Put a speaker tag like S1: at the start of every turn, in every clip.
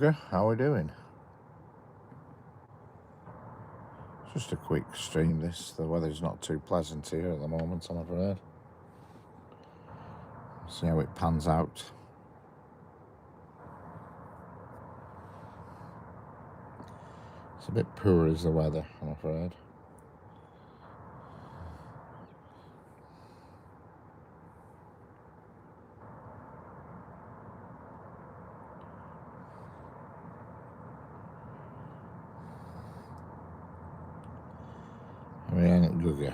S1: Bugger, how are we doing? Just a quick stream this. The weather's not too pleasant here at the moment, I'm afraid. See how it pans out. It's a bit poor is the weather, I'm afraid. I mean, Google,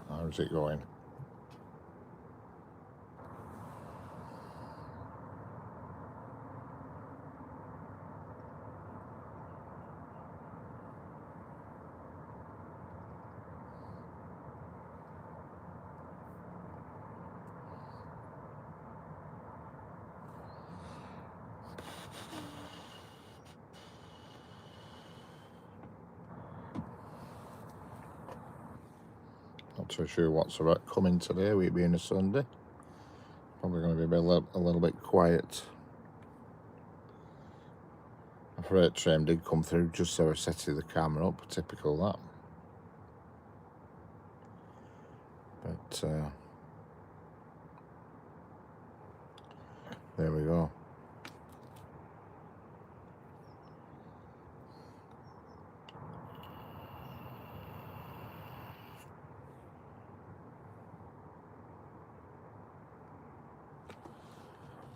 S1: how's it going? Not too sure what's coming today, with it being a Sunday. Probably going to be a little bit quiet. A freight train did come through just so I set the camera up, typical that. But there we go.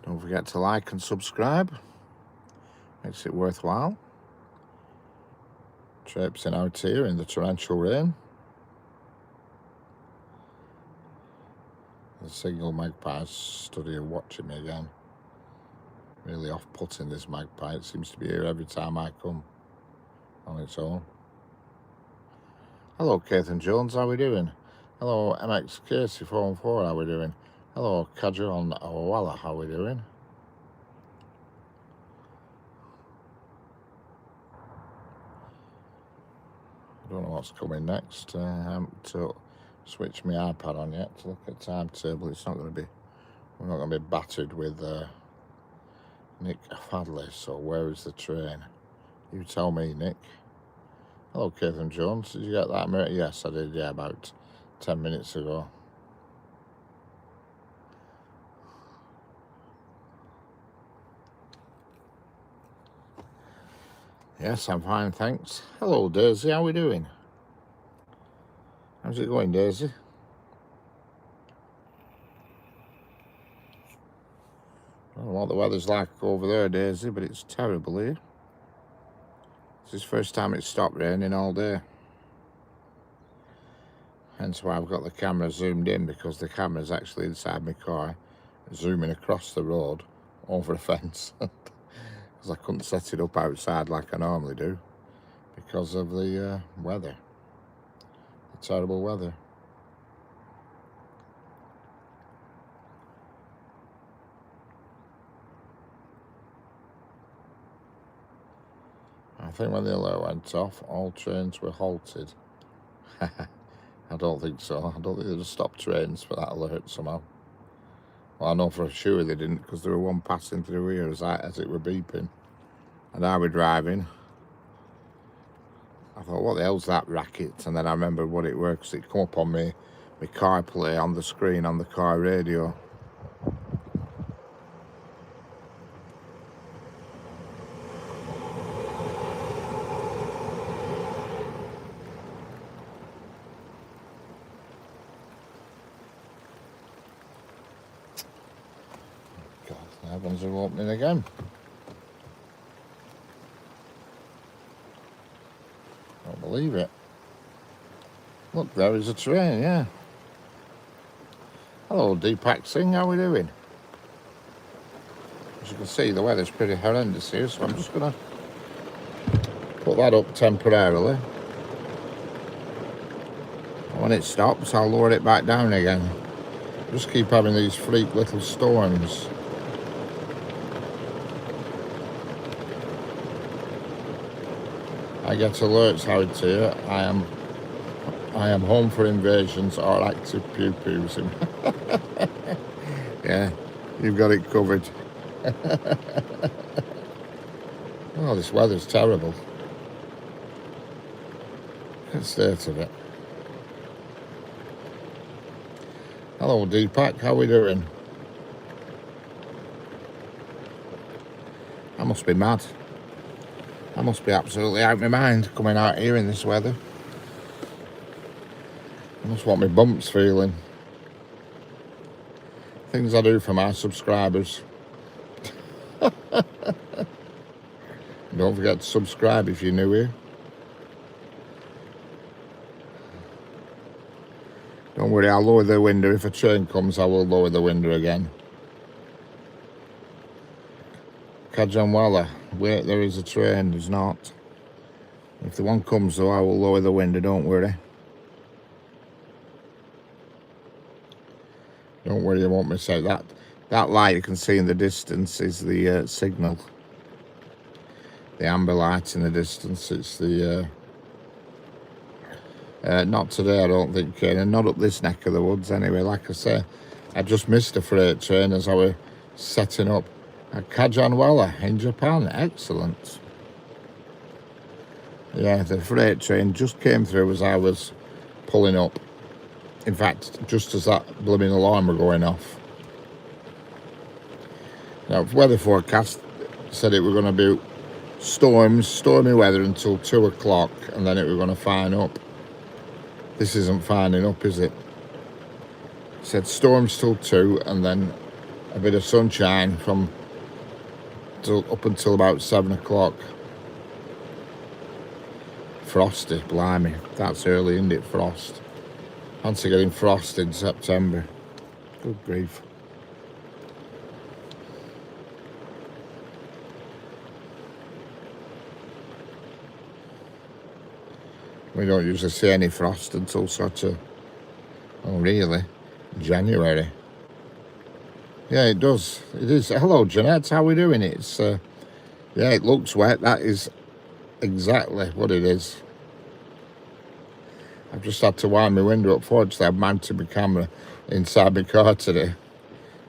S1: Don't forget to like and subscribe. Makes it worthwhile. Traipsing out here in the torrential rain. The single magpie's stood here watching me again. Really off-putting, this magpie. It seems to be here every time I come on its own. Hello, Catherine Jones, how are we doing? Hello, MX Casey 414, how are we doing? Hello, Kajon Awala, how are we doing? I don't know what's coming next. I haven't switched my iPad on yet to look at the timetable. It's not going to be, we're not going to be battered with Nick Fadley, so where is the train? You tell me, Nick. Hello, Catherine Jones. Did you get that, mate? Yes, I did, yeah, about 10 minutes ago. Yes, I'm fine, thanks. Hello, Daisy, how are we doing? How's it going, Daisy? I don't know what the weather's like over there, Daisy, but it's terrible here. This is the first time it's stopped raining all day. Hence why I've got the camera zoomed in, because the camera's actually inside my car, zooming across the road over a fence. Because I couldn't set it up outside like I normally do because of the weather, the terrible weather. I think when the alert went off, all trains were halted. I don't think so. I don't think they'd have stopped trains for that alert somehow. Well, I know for sure they didn't, because there were one passing through here as it were beeping. And I were driving. I thought, what the hell's that racket? And then I remembered what it was, because it come up on my car play on the screen on the car radio. God, the heavens are opening again. Don't believe it. Look, there is a train, yeah. Hello, Deepak Singh, how are we doing? As you can see, the weather's pretty horrendous here, so I'm just going to put that up temporarily. And when it stops, I'll lower it back down again. Just keep having these freak little storms. I get alerts out here. I am home for invasions or active pew-pews. Yeah, you've got it covered. Oh, this weather's terrible. Look at the state of it. Hello, Deepak. How we doing? I must be mad. I must be absolutely out of my mind coming out here in this weather. I must want my bumps feeling. Things I do for my subscribers. Don't forget to subscribe if you're new here. Don't worry, I'll lower the window. If a train comes, I will lower the window again. Kajanwala, wait, there is a train. There's not. If the one comes, though, I will lower the window. Don't worry. Don't worry, you won't miss out. That light you can see in the distance is the signal. The amber light in the distance. It's the... not today, I don't think, and not up this neck of the woods anyway. Like I say, I just missed a freight train as I was setting up at Kajanwala in Japan. Excellent. Yeah, the freight train just came through as I was pulling up. In fact, just as that blooming alarm were going off. Now, weather forecast said it were going to be stormy weather until 2 o'clock, and then it were going to fine up. This isn't fining up, is it? It said storms till 2, and then a bit of sunshine from up until about 7 o'clock. Frosty, blimey, that's early, isn't it, frost? Fancy getting frost in September. Good grief. We don't usually see any frost until sort of, oh really, January. Yeah, it does. It is. Hello, Jeanette. How are we doing? It's, yeah, it looks wet. That is exactly what it is. I've just had to wind my window up. Fortunately, I've mounted my camera inside my car today.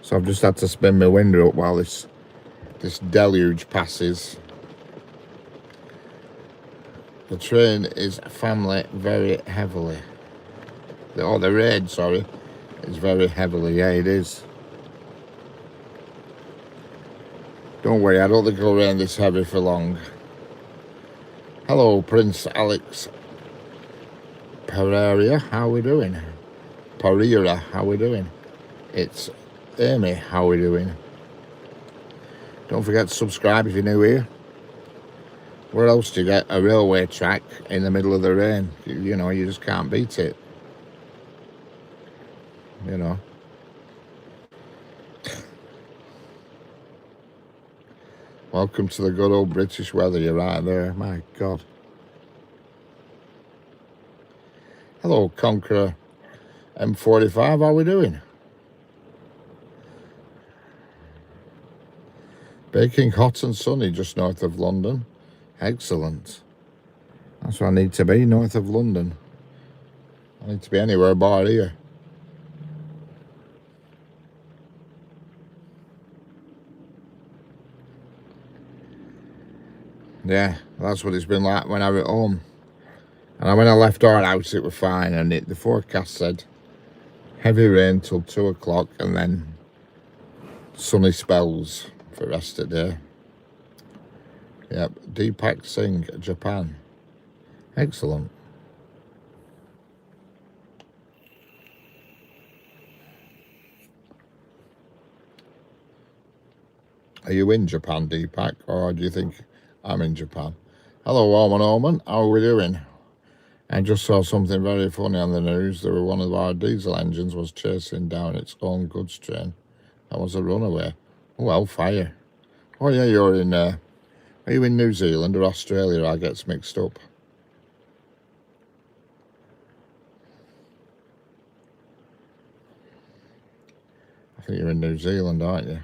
S1: So I've just had to spin my window up while this deluge passes. The train is family very heavily. The rain, sorry, is very heavily. Yeah, it is. Don't worry, I don't think it'll rain this heavy for long. Hello, Prince Alex Pereira, how are we doing? Pereira, how are we doing? It's Amy, how are we doing? Don't forget to subscribe if you're new here. Where else do you get a railway track in the middle of the rain? You know, you just can't beat it. You know. Welcome to the good old British weather. You're right there. My God. Hello, Conqueror M45. How are we doing? Baking hot and sunny just north of London. Excellent. That's where I need to be, north of London. I need to be anywhere bar here. Yeah, that's what it's been like when I was at home. And when I left our house, it was fine. And the forecast said heavy rain till 2 o'clock and then sunny spells for the rest of the day. Yep, Deepak Singh, Japan. Excellent. Are you in Japan, Deepak, or do you think I'm in Japan? Hello, Orman Orman. How are we doing? I just saw something very funny on the news. There were one of our diesel engines was chasing down its own goods train. That was a runaway. Oh, hellfire. Oh, yeah, you're in... are you in New Zealand or Australia? I get mixed up. I think you're in New Zealand, aren't you?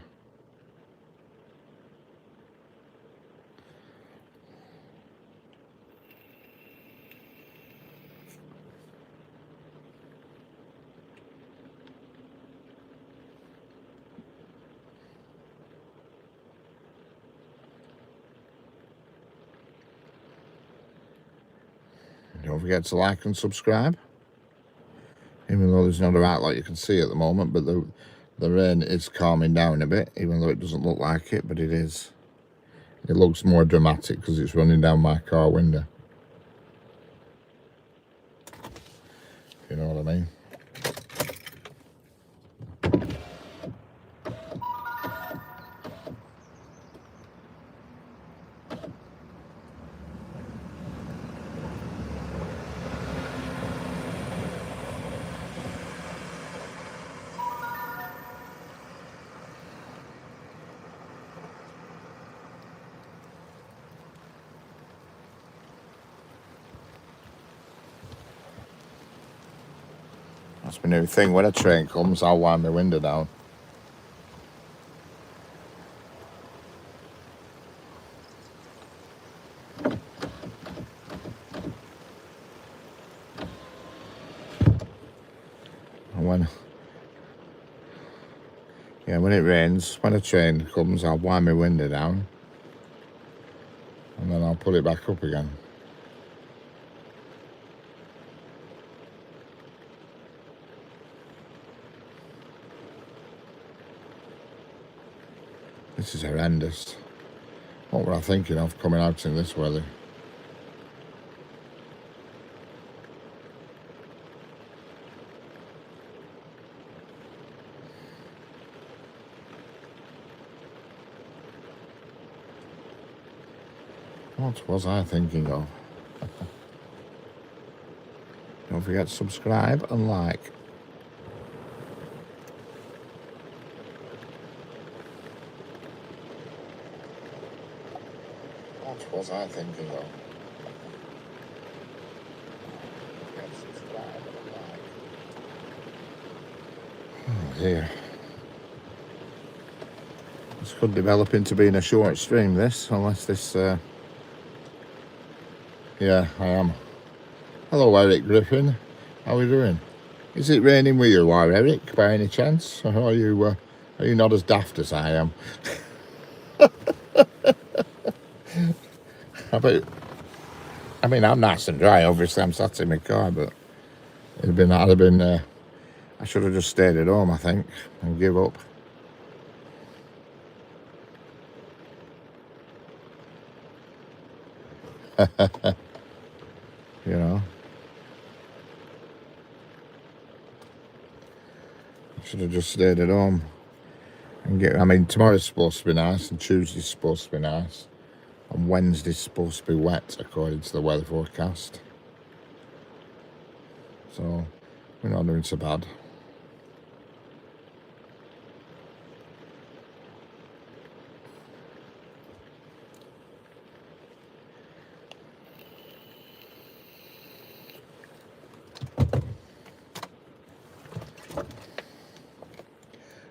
S1: Don't forget to like and subscribe. Even though there's not a right lot you can see at the moment, but the rain is calming down a bit, even though it doesn't look like it, but it is. It looks more dramatic because it's running down my car window. You know what I mean? That's my new thing. When a train comes, I'll wind my window down. And when it rains, when a train comes, I'll wind my window down. And then I'll put it back up again. This is horrendous. What were I thinking of coming out in this weather? What was I thinking of? Don't forget to subscribe and like. What was I thinking of? Oh dear. This could develop into being a short stream, this, unless this... Yeah, I am. Hello, Eric Griffin. How are you doing? Is it raining where you are, Eric, by any chance? Or are you not as daft as I am? I mean, I'm nice and dry. Obviously, I'm sat in my car, but I should have just stayed at home, I think, and give up. You know, I should have just stayed at home and I mean, tomorrow's supposed to be nice, and Tuesday's supposed to be nice, and Wednesday's supposed to be wet, according to the weather forecast. So, we're not doing so bad.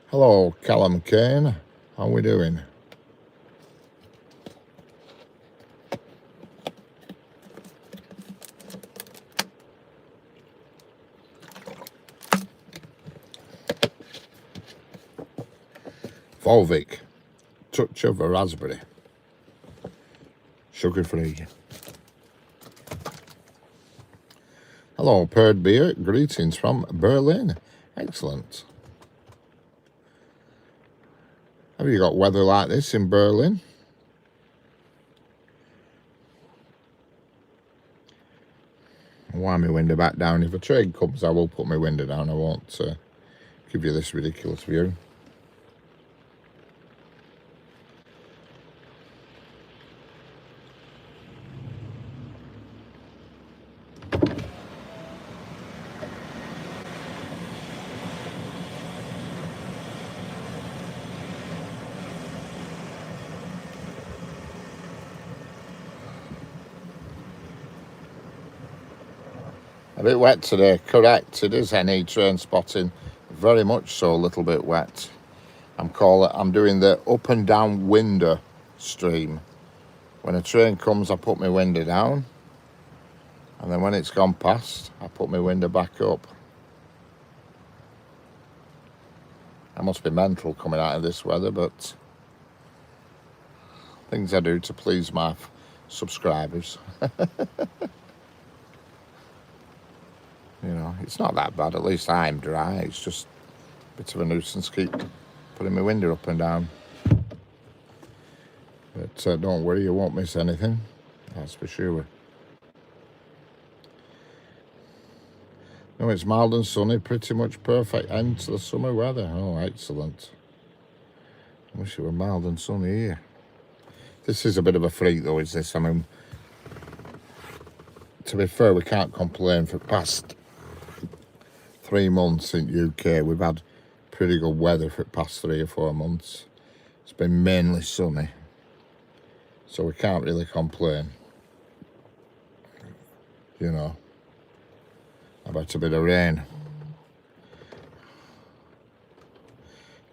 S1: Hello, Callum Kane. How are we doing? Volvic, touch of a raspberry, sugar-free. Hello, Purred Beer. Greetings from Berlin. Excellent. Have you got weather like this in Berlin? I'll wind my window back down. If a train comes, I will put my window down. I won't give you this ridiculous view. A bit wet today, correct. It is NE train spotting, very much so, a little bit wet. I'm doing the up and down window stream. When a train comes, I put my window down, and then when it's gone past, I put my window back up. I must be mental coming out of this weather, but things I do to please my subscribers. You know, it's not that bad. At least I'm dry. It's just a bit of a nuisance keep putting my window up and down. But don't worry, you won't miss anything. That's for sure. No, it's mild and sunny. Pretty much perfect end to the summer weather. Oh, excellent. I wish it were mild and sunny here. This is a bit of a freak, though, is this? I mean, to be fair, we can't complain. For the past 3 months in UK, we've had pretty good weather for the past 3 or 4 months. It's been mainly sunny, so we can't really complain. You know, about a bit of rain.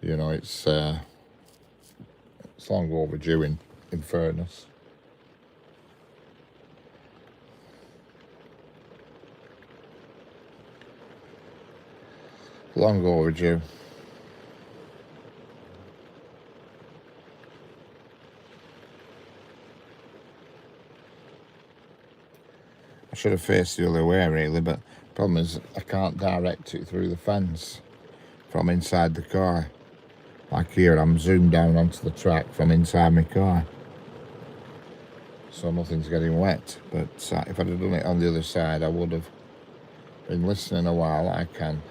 S1: You know, it's long overdue in fairness. Long overdue. I should have faced the other way really, but the problem is I can't direct it through the fence from inside the car. Like here, I'm zoomed down onto the track from inside my car, so nothing's getting wet. But if I'd have done it on the other side, I would have. Been listening a while. I can.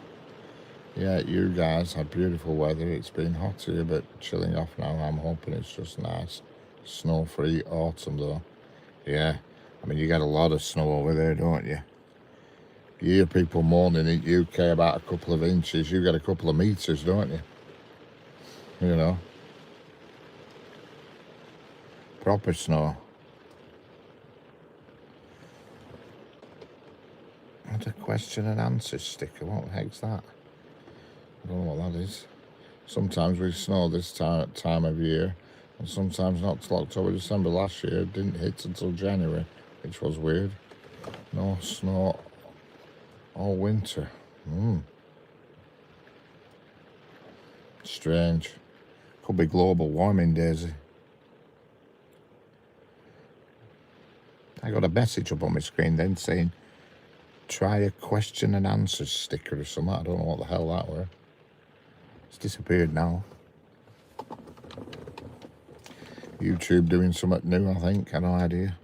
S1: Yeah, you guys had beautiful weather. It's been hot here, but chilling off now. I'm hoping it's just nice, snow-free autumn though. Yeah, I mean, you get a lot of snow over there, don't you? You hear people moaning in UK about a couple of inches. You get a couple of meters, don't you? You know, proper snow. What a question and answer sticker. What the heck's that? I don't know what that is. Sometimes we snow this time of year, and sometimes not till October, December. Last year it didn't hit until January, which was weird. No snow all winter. Strange. Could be global warming, Daisy. I got a message up on my screen then saying, try a question and answer sticker or something. I don't know what the hell that were. It's disappeared now. YouTube doing something new, I think. I have no idea.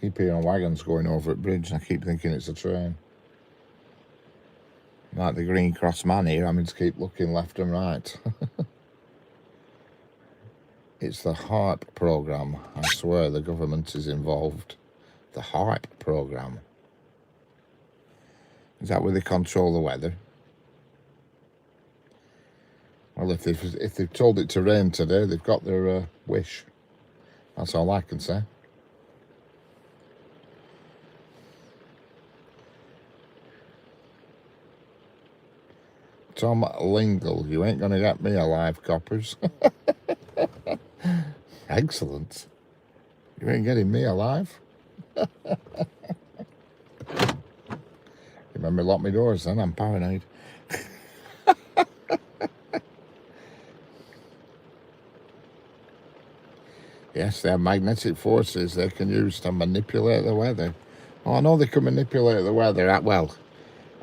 S1: Keep hearing wagons going over at bridge, and I keep thinking it's a train. Like the Green Cross man here, I mean to keep looking left and right. It's the HARP programme. I swear the government is involved. The HARP programme. Is that where they control the weather? Well, if they've told it to rain today, they've got their wish. That's all I can say. Tom Lingle, you ain't going to get me alive, coppers. Excellent. You ain't getting me alive. Remember, lock my doors then, I'm paranoid. Yes, they have magnetic forces they can use to manipulate the weather. Oh, I know they can manipulate the weather. Well,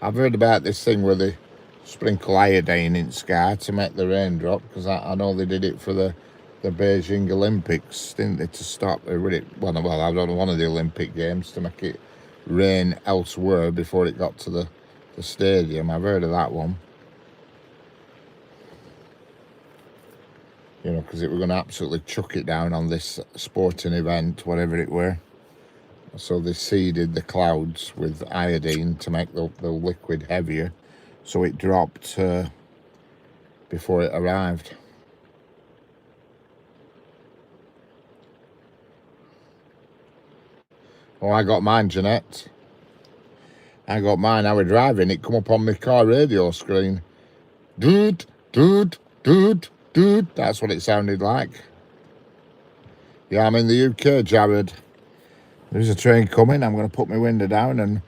S1: I've heard about this thing where they sprinkle iodine in the sky to make the rain drop, because I know they did it for the Beijing Olympics, didn't they, to stop well, I don't know, one of the Olympic Games, to make it rain elsewhere before it got to the stadium. I've heard of that one. You know, because it were going to absolutely chuck it down on this sporting event, whatever it were. So they seeded the clouds with iodine to make the liquid heavier, so it dropped before it arrived. Oh, I got mine, Jeanette. I got mine. I was driving. It come up on my car radio screen. Dude, dude, dude, dude. That's what it sounded like. Yeah, I'm in the UK, Jared. There's a train coming. I'm going to put my window down and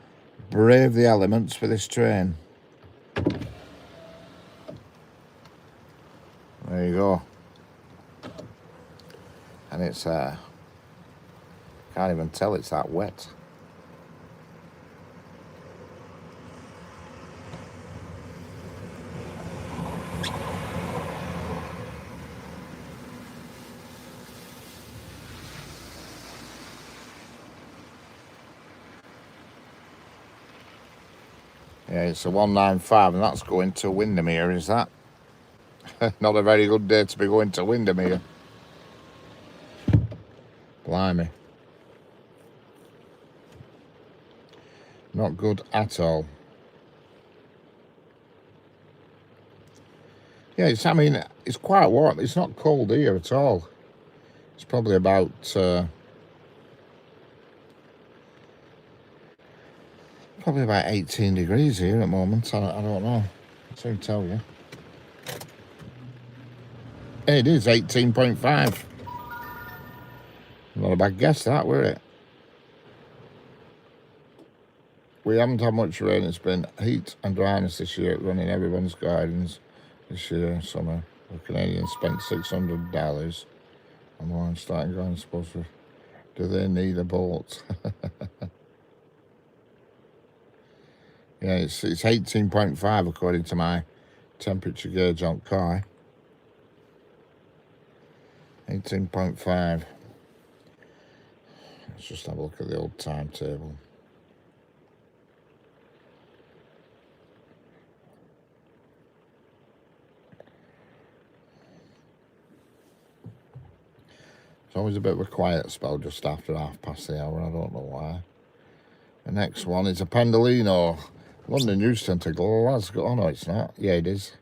S1: brave the elements for this train. There you go. And it's can't even tell it's that wet. Yeah, it's a 195, and that's going to Windermere, is that? Not a very good day to be going to Windermere. Blimey. Not good at all. Yeah, I mean, it's quite warm. It's not cold here at all. It's probably about probably about 18 degrees here at the moment. I don't know. I can't tell you. It is 18.5. Not a bad guess, that, were it? We haven't had much rain. It's been heat and dryness this year, running everyone's gardens this year, summer. The Canadians spent $600 on one starting going, supposed to. Do they need a boat? Yeah, it's 18.5 according to my temperature gauge on car. 18.5. Let's just have a look at the old timetable. It's always a bit of a quiet spell just after hour. I don't know why. The next one is a Pendolino. London Euston to Glasgow. Oh, no, it's not. Yeah, it is.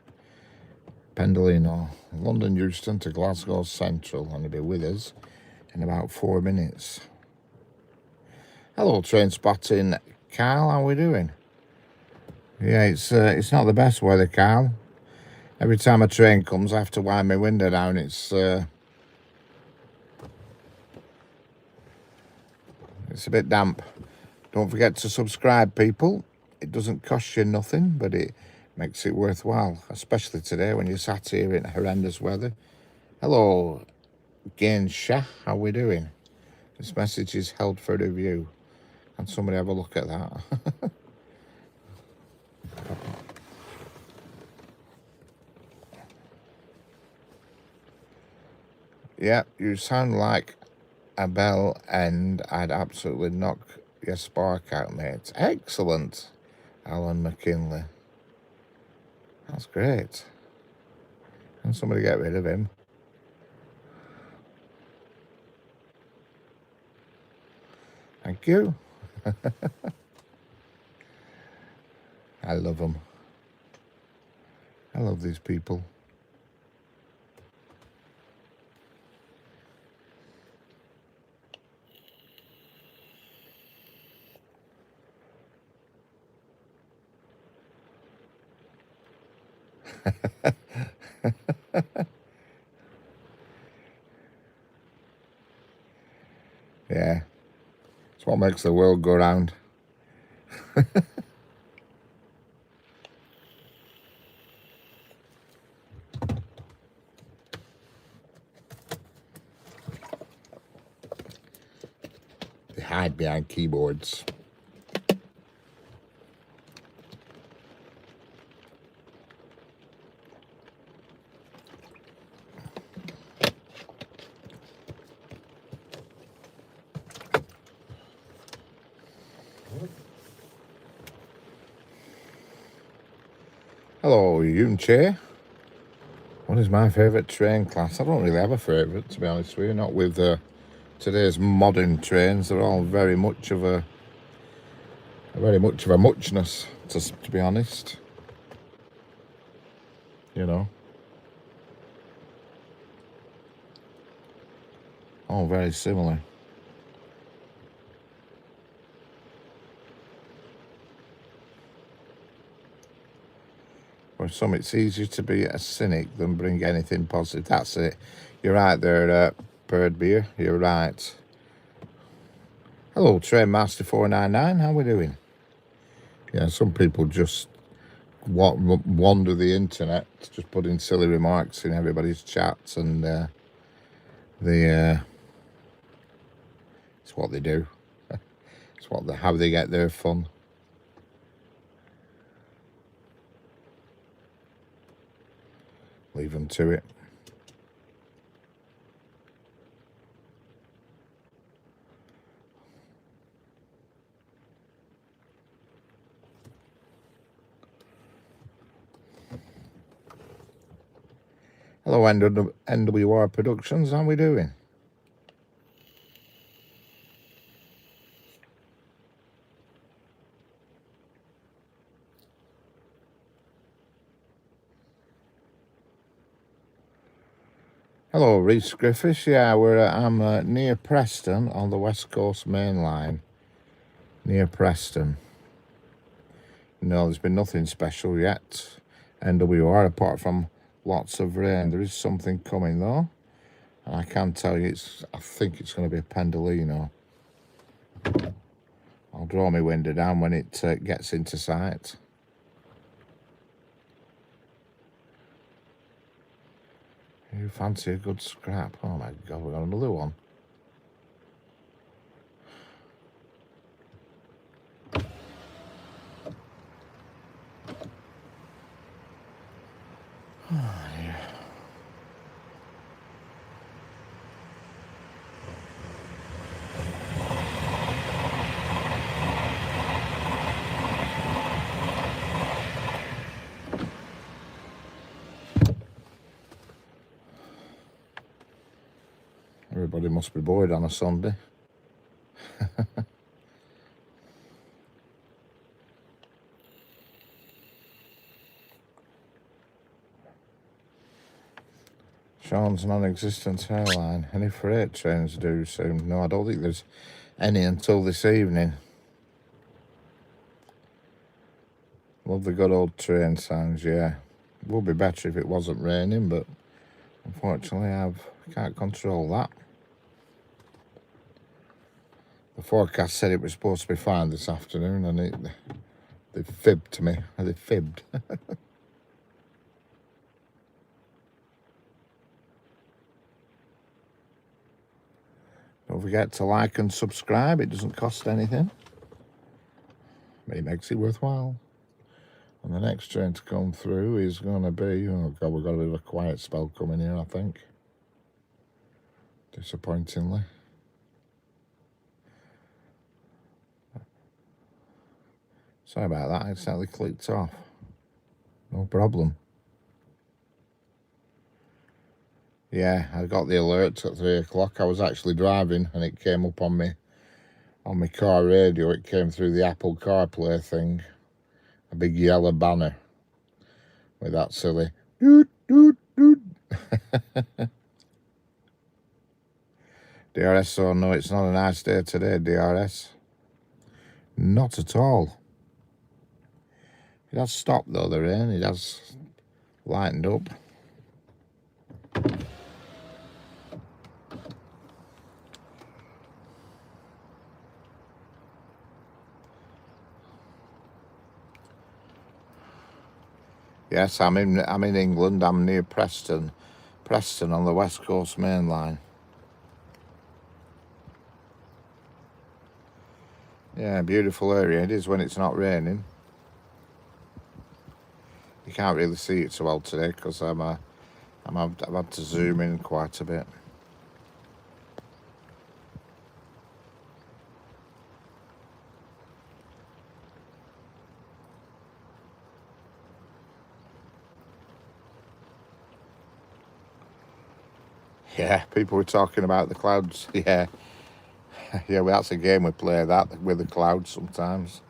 S1: Pendolino. London Euston to Glasgow Central. And it'll be with us in about 4 minutes. Hello, train spotting. Carl, how are we doing? Yeah, it's not the best weather, Carl. Every time a train comes, I have to wind my window down. It's a bit damp. Don't forget to subscribe, people. It doesn't cost you nothing, but it makes it worthwhile, especially today when you're sat here in horrendous weather. Hello, Gainsha, how we doing? This message is held for review. Can somebody have a look at that? Yeah, you sound like a bell and I'd absolutely knock your spark out, mate. Excellent, Alan McKinley. That's great. Can somebody get rid of him? Thank you. I love them. I love these people. Yeah, it's what makes the world go round. They hide behind keyboards. Hello, Yunche. What is my favourite train class? I don't really have a favourite, to be honest with you. Not with today's modern trains. They're all very much of a muchness, to be honest. You know, all very similar. For some, it's easier to be a cynic than bring anything positive. That's it. You're right there, Bird Beer. You're right. Hello, Trainmaster 499. How we doing? Yeah, some people just wander the internet, just putting silly remarks in everybody's chats, and it's what they do. It's how they get their fun. Leave them to it. Hello, NWR Productions. How we doing? Hello, Reese Griffiths. Yeah, I'm near Preston on the West Coast Main Line. Near Preston. No, there's been nothing special yet. NWR, apart from lots of rain. There is something coming though. And I can tell you, I think it's going to be a Pendolino. I'll draw my window down when it gets into sight. You fancy a good scrap? Oh my God, we've got another one. Oh, yeah. Everybody must be bored on a Sunday. Sean's non-existent hairline. Any freight trains due soon? No, I don't think there's any until this evening. Love the good old train sounds, yeah. It would be better if it wasn't raining, but unfortunately I can't control that. The forecast said it was supposed to be fine this afternoon, and they fibbed to me. They fibbed. Don't forget to like and subscribe. It doesn't cost anything. It makes it worthwhile. And the next train to come through is going to be... Oh, God, we've got a bit of a quiet spell coming here, I think. Disappointingly. Sorry about that. I accidentally clicked off. No problem. Yeah, I got the alert at 3 o'clock. I was actually driving and it came up on my car radio. It came through the Apple CarPlay thing. A big yellow banner with that silly doot, doot, doot. DRS, so no, it's not a nice day today, DRS. Not at all. It has stopped though, the rain. It has lightened up. Yes, I'm in England. I'm near Preston. Preston on the West Coast Main Line. Yeah, beautiful area. It is when it's not raining. You can't really see it so well today because I've had to zoom in quite a bit. Yeah, people were talking about the clouds. Yeah, yeah. Well, that's a game we play, that with the clouds sometimes.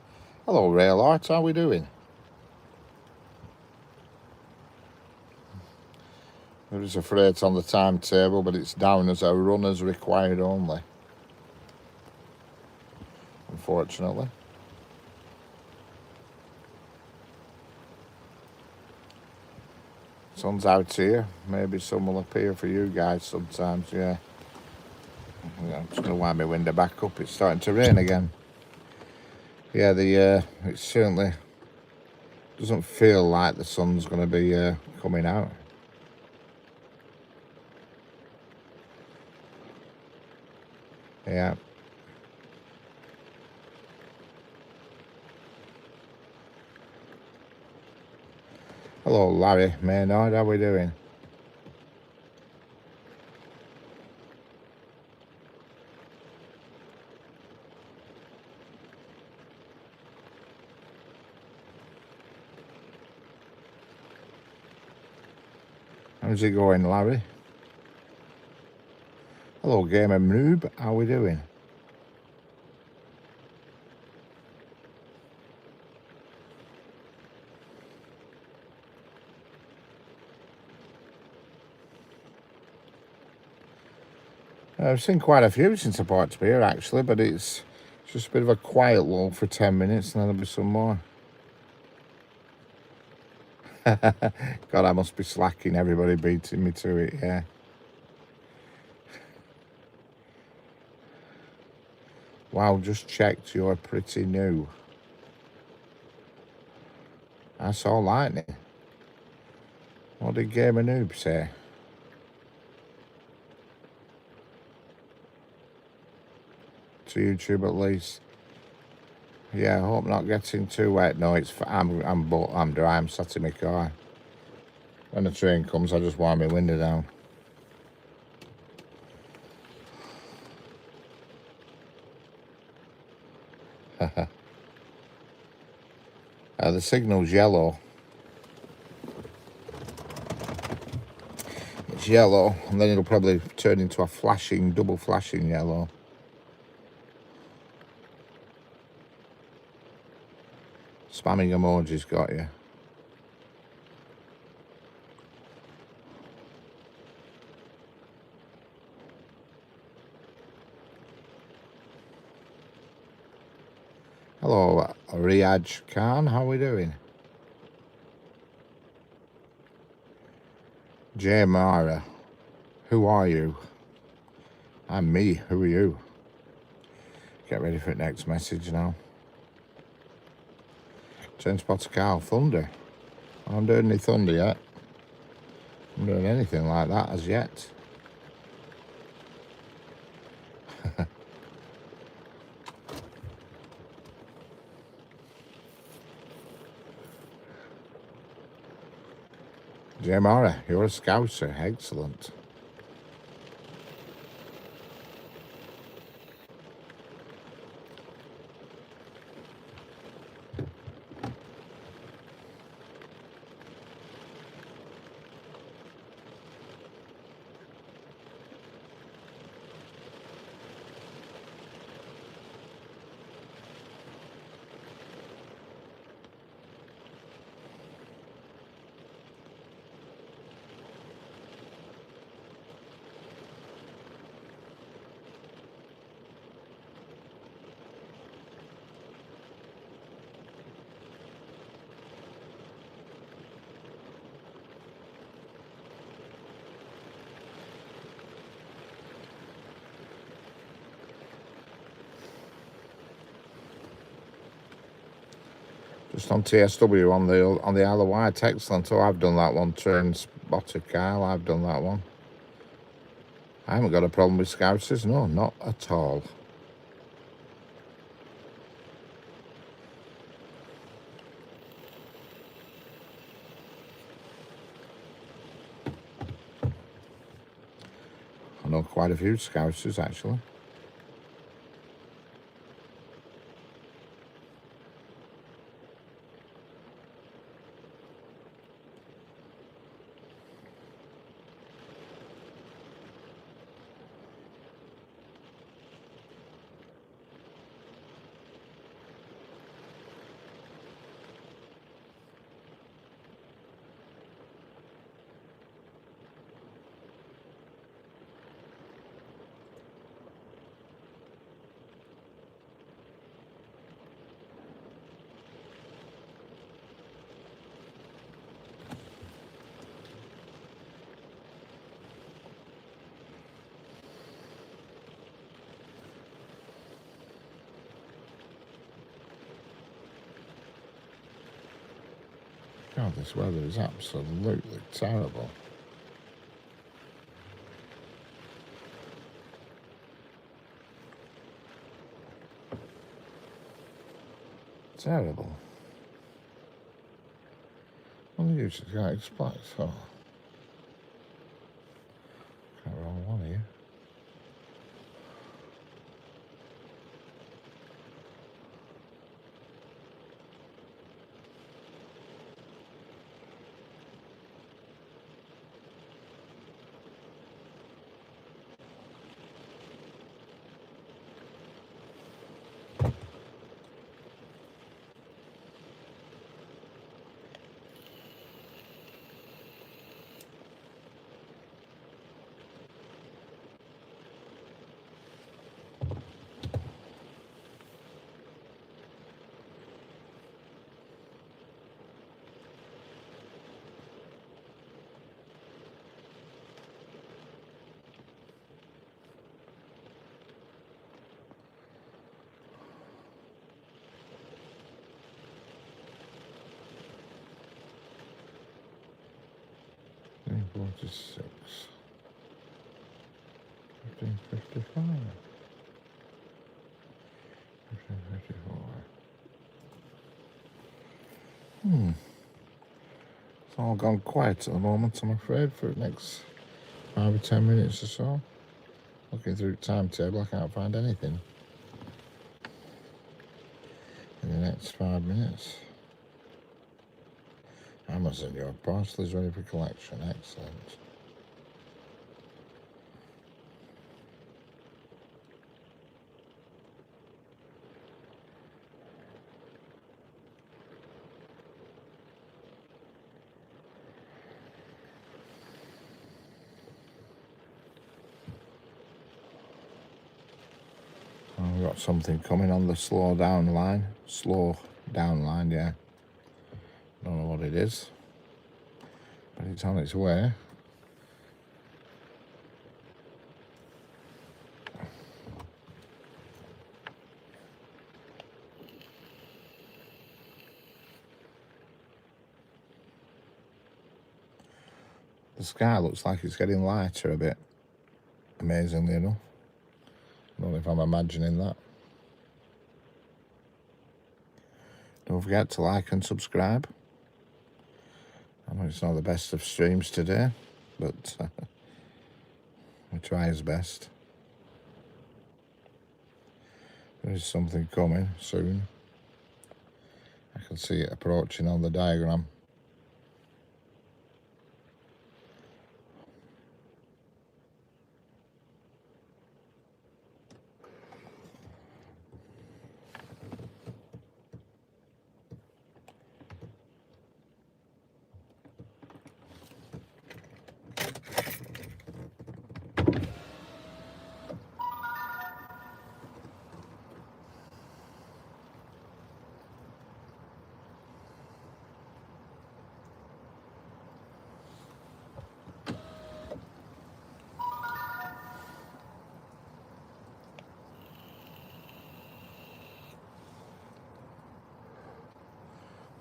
S1: Hello, Rail Art. How are we doing? There is a freight on the timetable, but it's down as a runners required only. Unfortunately. Sun's out here. Maybe sun will appear for you guys sometimes, yeah. I'm just going to wind my window back up. It's starting to rain again. Yeah, it's certainly Doesn't feel like the sun's going to be coming out. Yeah. Hello, Larry Maynard. How we doing? How's it going, Larry? Hello, Gamer Noob. How we doing? I've seen quite a few since I bought to be here, actually, but it's just a bit of a quiet lull for 10 minutes, and then there'll be some more. God, I must be slacking. Everybody beating me to it, yeah. Wow, just checked. You're pretty new. I saw lightning. What did Gamer Noob say? To YouTube at least. Yeah, I hope not getting too wet. No, I'm dry. I'm sat in my car. When the train comes, I just wind my window down. The signal's yellow. It's yellow, and then it'll probably turn into a flashing, double flashing yellow. Spamming emojis got you. Hello, Riyaj Khan. How are we doing? Jay Mara. Who are you? I'm me. Who are you? Get ready for the next message now. Turn spotter Carl. Thunder. I haven't heard any thunder yet. I haven't heard anything like that as yet. Jay Mara, you're a scouser. Excellent. Just on TSW on the Isle of Wight. Excellent. Oh, I've done that one. Train spotter Kyle. I've done that one. I haven't got a problem with scousers. No, not at all. I know quite a few scousers actually. God, this weather is absolutely terrible. Terrible. Well, you just can't explain. So, got the wrong one here. $14.46. $15.55. $15.54. It's all gone quiet at the moment, I'm afraid, for the next 5 or 10 minutes or so. Looking through the timetable, I can't find anything in the next 5 minutes. Amazon, your parcel is ready for collection. Excellent. We've got something coming on the slow down line. Slow down line, yeah. Don't know what it is, but it's on its way. The sky looks like it's getting lighter a bit, amazingly enough. I don't know if I'm imagining that. Don't forget to like and subscribe. I know it's not the best of streams today, but we try his best. There is something coming soon. I can see it approaching on the diagram.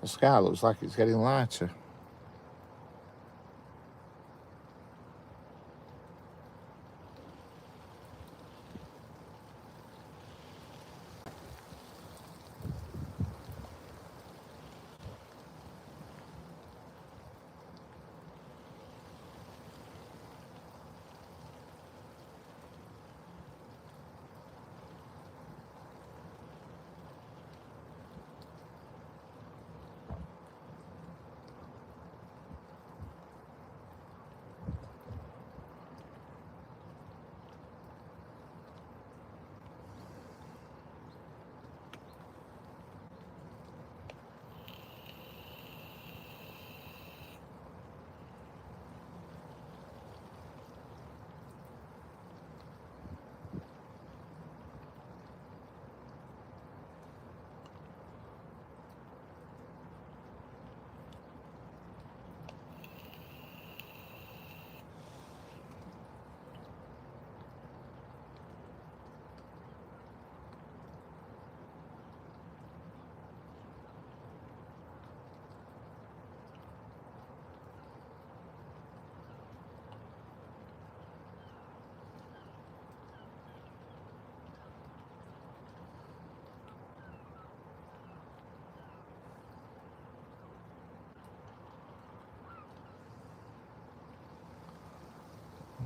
S1: The sky looks like it's getting lighter.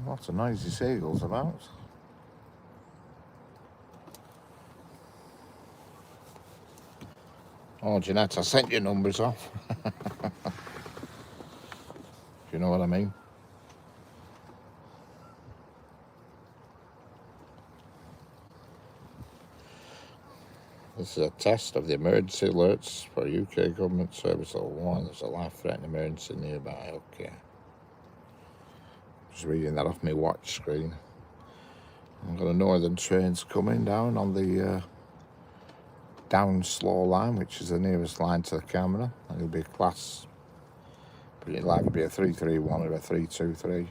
S1: Lots of noisy seagulls about. Oh, Jeanette, I sent your numbers off. You know what I mean? This is a test of the emergency alerts for UK Government Service Level 1. There's a life-threatening emergency nearby. Okay. Just reading that off my watch screen. I've got a northern trains coming down on the down slow line, which is the nearest line to the camera. And it'll be a class, pretty likely be a 331 or a 323.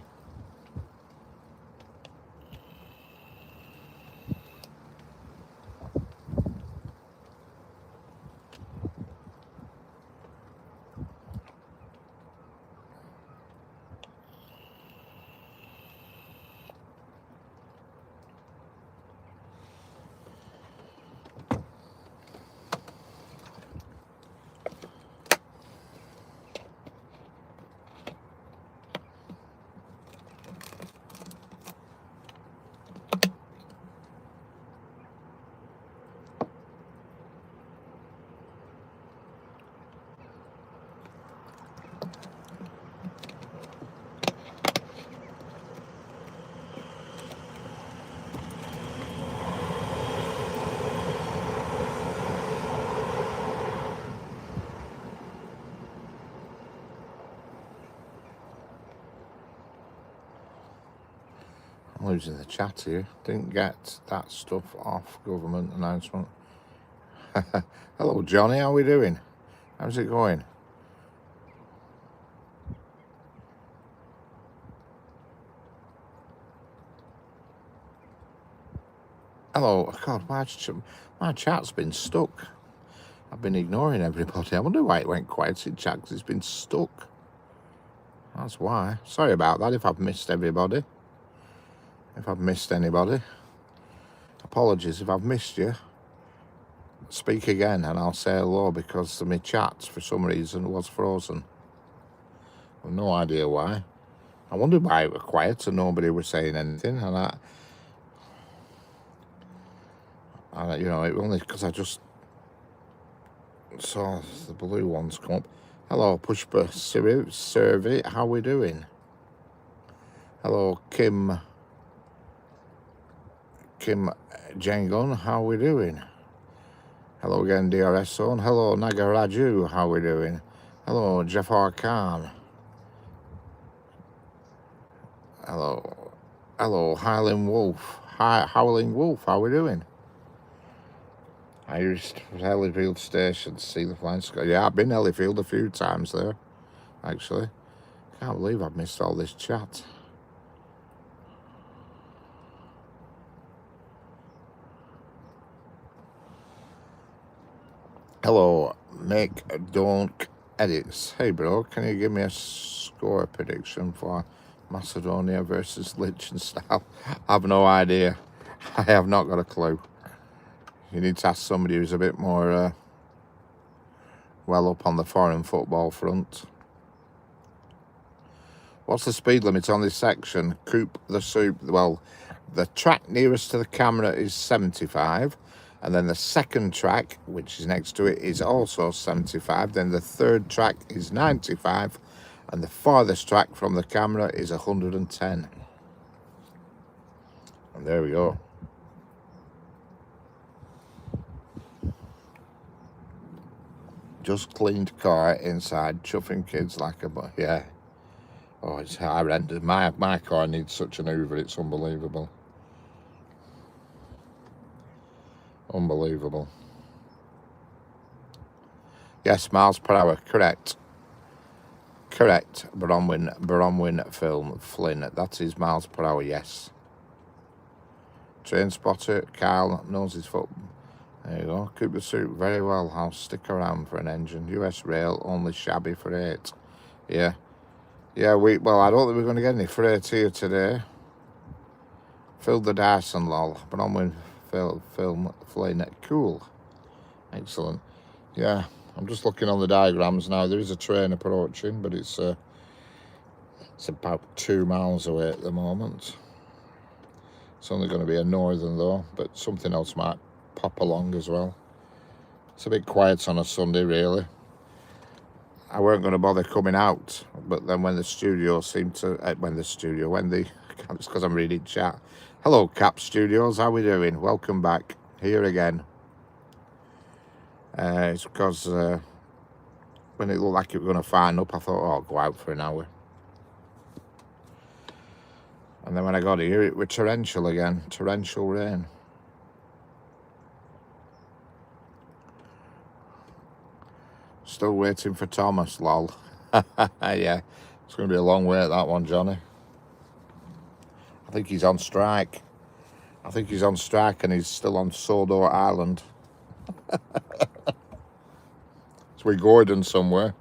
S1: I'm losing the chat here. Didn't get that stuff off government announcement. Hello, Johnny. How are we doing? How's it going? Hello. God, my chat's been stuck. I've been ignoring everybody. I wonder why it went quiet in chat, because it's been stuck. That's why. Sorry about that if I've missed everybody. If I've missed anybody. Apologies if I've missed you. Speak again and I'll say hello, because my chat, for some reason, was frozen. I've no idea why. I wondered why it was quiet and nobody was saying anything. And you know, it only because I just saw the blue ones come up. Hello, Pushpa Survey. How we doing? Hello, Kim Jangon. How we doing? Hello again, DRS Zone. Hello, Nagaraju. How we doing? Hello, Jafar Khan. Hello, Howling Wolf. Howling Wolf. How we doing? I used to Hellyfield Station to see the flying sky. Yeah, I've been Hellyfield a few times there, actually. Can't believe I've missed all this chat. Hello, Make Don't Edits. Hey, bro, can you give me a score prediction for Macedonia versus Liechtenstein? I have no idea. I have not got a clue. You need to ask somebody who's a bit more well up on the foreign football front. What's the speed limit on this section? Coupe the Soup. Well, the track nearest to the camera is 75. And then the second track, which is next to it, is also 75. Then the third track is 95. And the farthest track from the camera is 110. And there we go. Just cleaned car inside, chuffing kids like a... Yeah. Oh, it's horrendous. My car needs such an Hoover, it's unbelievable. Unbelievable. Yes, miles per hour, correct. Correct. Bronwyn Film, Flynn. That is miles per hour, yes. Train spotter, Kyle knows his foot. There you go. Keep the suit very well. I'll stick around for an engine. US Rail, only shabby for 8. Yeah. Yeah, well, I don't think we're going to get any freight here today. Filled the Dyson, lol. Bronwyn Film, Flynn. Cool. Excellent. Yeah, I'm just looking on the diagrams now. There is a train approaching, but it's It's about 2 miles away at the moment. It's only going to be a northern though, but something else might pop along as well. It's a bit quiet on a Sunday, really. I weren't going to bother coming out, but then when the studio seemed to, it's because I'm reading chat. Hello, Cap Studios, how we doing? Welcome back, here again. It's because when it looked like it was going to fine up, I thought, oh, I'll go out for an hour. And then when I got here, it was torrential again, torrential rain. Still waiting for Thomas, lol. Yeah, it's going to be a long wait, that one, Johnny. I think he's on strike. And he's still on Sodor Island. It's with Gordon somewhere.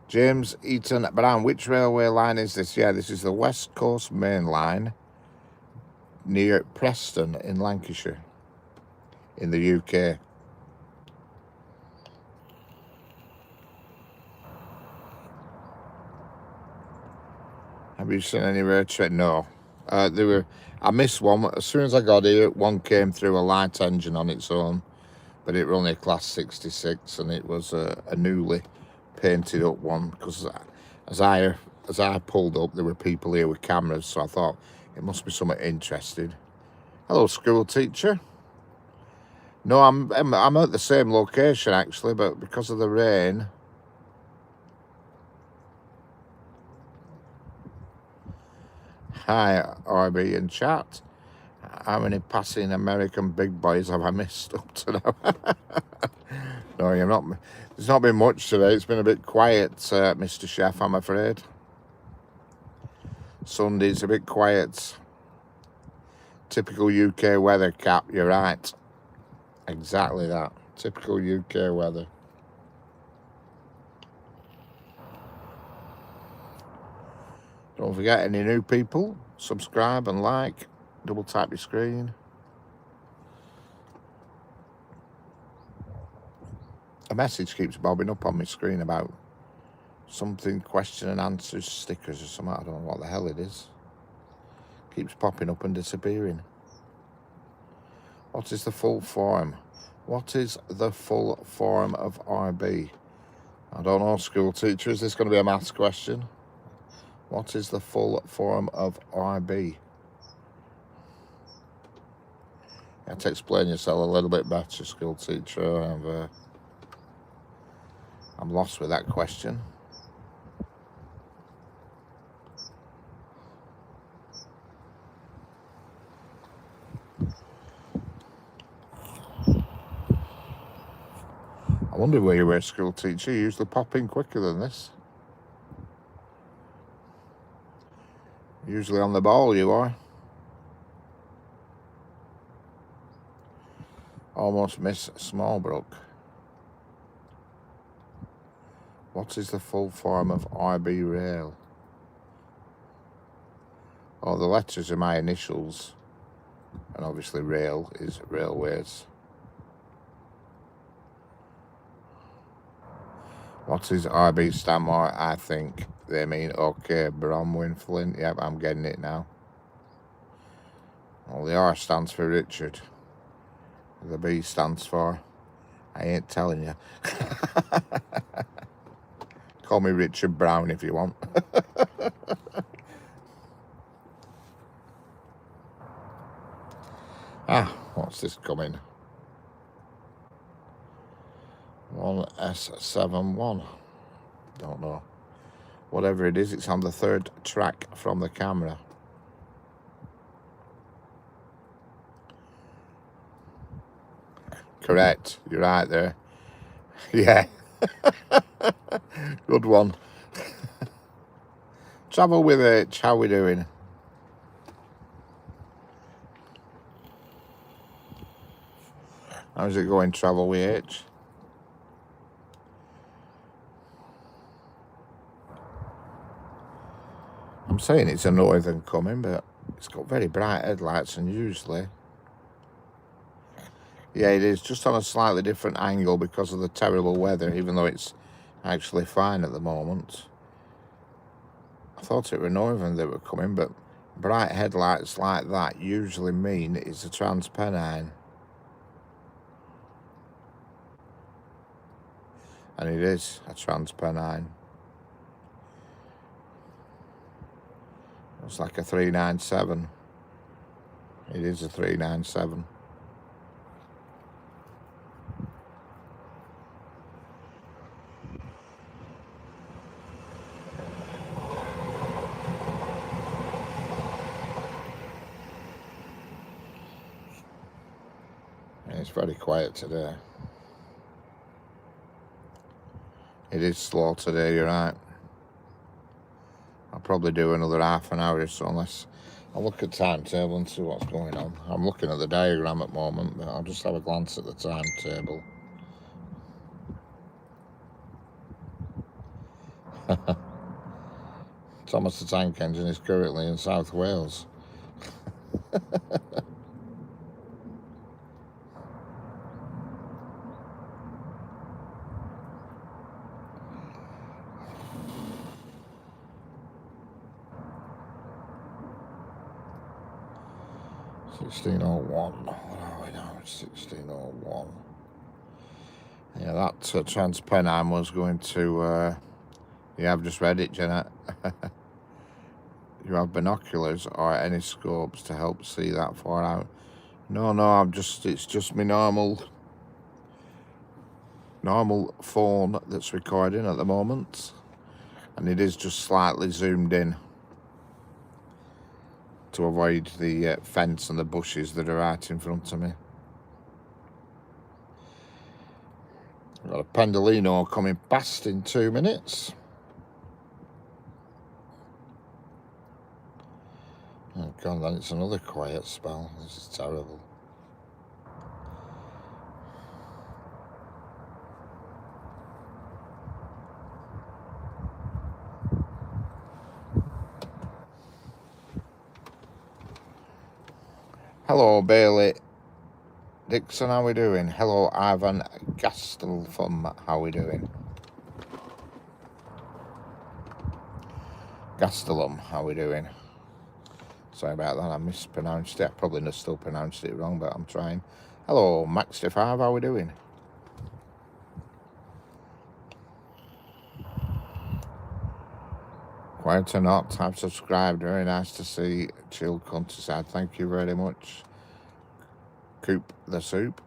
S1: James Eaton Brown, which railway line is this? Yeah, this is the West Coast Main Line near Preston in Lancashire, in the UK. Have you seen any rare train? No. I missed one. As soon as I got here, one came through a light engine on its own, but it was only a class 66, and it was a newly painted up one, because as I pulled up, there were people here with cameras, so I thought it must be something interesting. Hello, school teacher. No, I'm at the same location actually, but because of the rain. Hi, RB in chat. How many passing American big boys have I missed up to now? No, you're not. There's not been much today. It's been a bit quiet, Mr. Chef, I'm afraid. Sunday's a bit quiet. Typical UK weather, Cap. You're right. Exactly that. Typical UK weather. Don't forget, any new people, subscribe and like. Double tap your screen. A message keeps bobbing up on my screen about something, question and answers, stickers or something. I don't know what the hell it is. Keeps popping up and disappearing. What is the full form? What is the full form of RB? I don't know, school teacher. Is this going to be a maths question? What is the full form of RB? You have to explain yourself a little bit better, school teacher. I'm lost with that question. I wonder where you were, school teacher. You usually pop in quicker than this. Usually on the ball, you are. Almost miss Smallbrook. What is the full form of RB Rail? Oh, the letters are my initials. And obviously rail is railways. What is RB stand for? I think they mean okay, Bromwell Flint. Yep, I'm getting it now. Well, the R stands for Richard. The B stands for, I ain't telling you. Call me Richard Brown if you want. What's this coming? 1S71. Don't know. Whatever it is, it's on the third track from the camera. Correct. You're right there. Yeah. Good one. Travel with H. How we doing? How's it going, travel with H? I'm saying it's a northern coming, but it's got very bright headlights, and usually, yeah, it is just on a slightly different angle because of the terrible weather, even though it's actually fine at the moment. I thought it were Northern that were coming, but bright headlights like that usually mean it's a Transpennine. And it is a Transpennine. It's like a 397. It is a 397. And it's very quiet today. It is slow today, you're right. I'll probably do another half an hour or so unless I'll look at timetable and see what's going on. I'm looking at the diagram at the moment, but I'll just have a glance at the timetable. Thomas the Tank Engine is currently in South Wales. $16.01. What are we now? $16.01. Yeah, that Transpennine was going to. Yeah, I've just read it, Jeanette. You have binoculars or any scopes to help see that far out? No, it's just my normal phone that's recording at the moment, and it is just slightly zoomed in to avoid the fence and the bushes that are right in front of me. I've got a Pendolino coming past in 2 minutes. Oh God, then it's another quiet spell. This is terrible. Hello, Bailey Dixon, how we doing? Hello, Ivan Gastelfum, how we doing? Gastelum, how we doing? Sorry about that, I mispronounced it. I probably still pronounced it wrong, but I'm trying. Hello, Max5, how we doing? Quiet or not, I've subscribed. Very nice to see Chill Countryside. Thank you very much. Coop the Soup.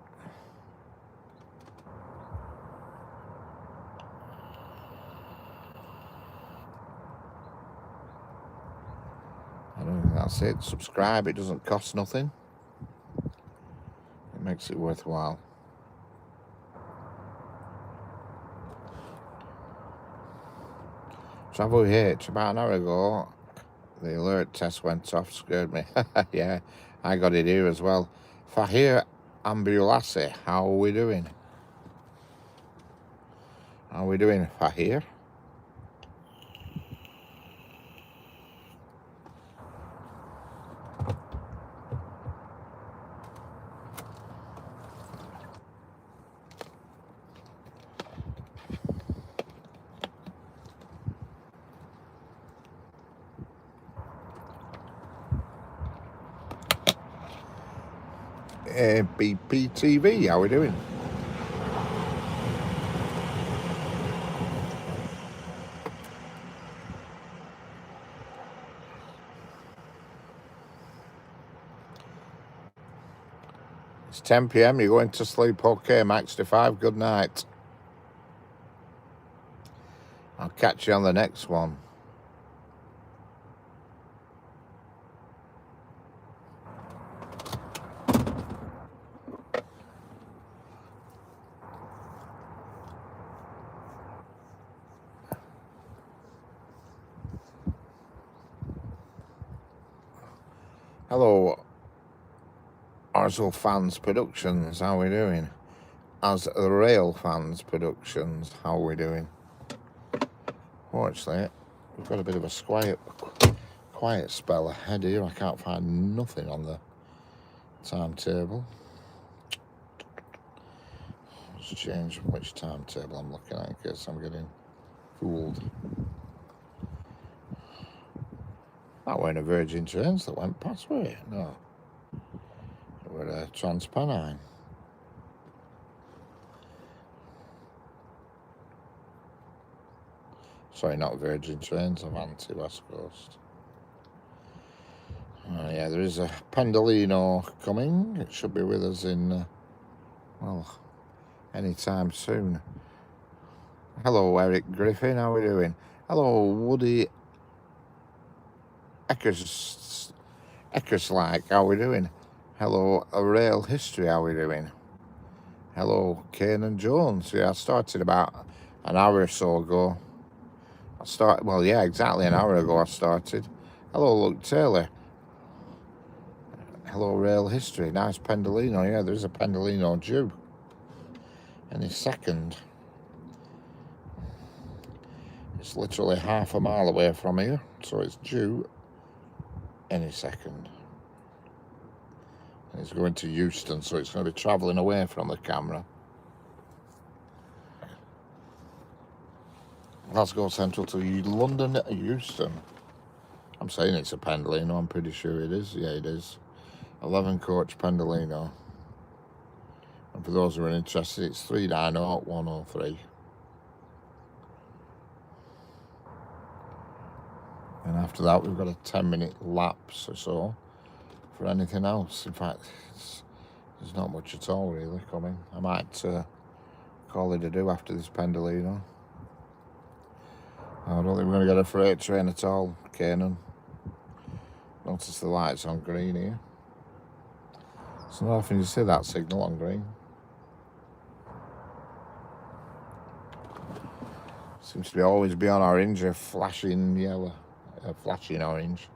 S1: I don't think that's it. Subscribe, it doesn't cost nothing. It makes it worthwhile. Travel H, about an hour ago, the alert test went off, scared me. Yeah, I got it here as well. Fahir Ambulasi, how are we doing? How are we doing, Fahir? BPTV, how are we doing? It's 10 PM, you're going to sleep. Okay, Max5, good night. I'll catch you on the next one. Hello, Arzel Fans Productions, how are we doing? As the Rail Fans Productions, how are we doing? Fortunately, we've got a bit of a quiet spell ahead here. I can't find nothing on the timetable. Let's change which timetable I'm looking at in case I'm getting fooled. That weren't a Virgin Trains that went past, were it? No. It were a Transpennine. Sorry, not Virgin Trains, Avanti West Coast. Yeah, there is a Pendolino coming. It should be with us in, well, any time soon. Hello, Eric Griffin, how are we doing? Hello, Woody Eckerslike, how are we doing? Hello, A Rail History, how are we doing? Hello, Kane Jones. Yeah, I started about an hour or so ago. Well, yeah, exactly an hour ago I started. Hello, Luke Taylor. Hello, Rail History. Nice Pendolino. Yeah, there's a Pendolino due any second. It's literally half a mile away from here, so it's due any second. And it's going to Euston, so it's going to be travelling away from the camera. Glasgow Central to London, Euston. I'm saying it's a Pendolino, I'm pretty sure it is. Yeah, it is. 11 coach Pendolino. And for those who are interested, it's 390103. And after that, we've got a 10-minute lapse or so for anything else. In fact, there's not much at all really coming. I might call it a do after this Pendolino. I don't think we're going to get a freight train at all, Canaan. Notice the lights on green here. It's not often you see that signal on green. Seems to be always be on orange or flashing yellow, flashing orange.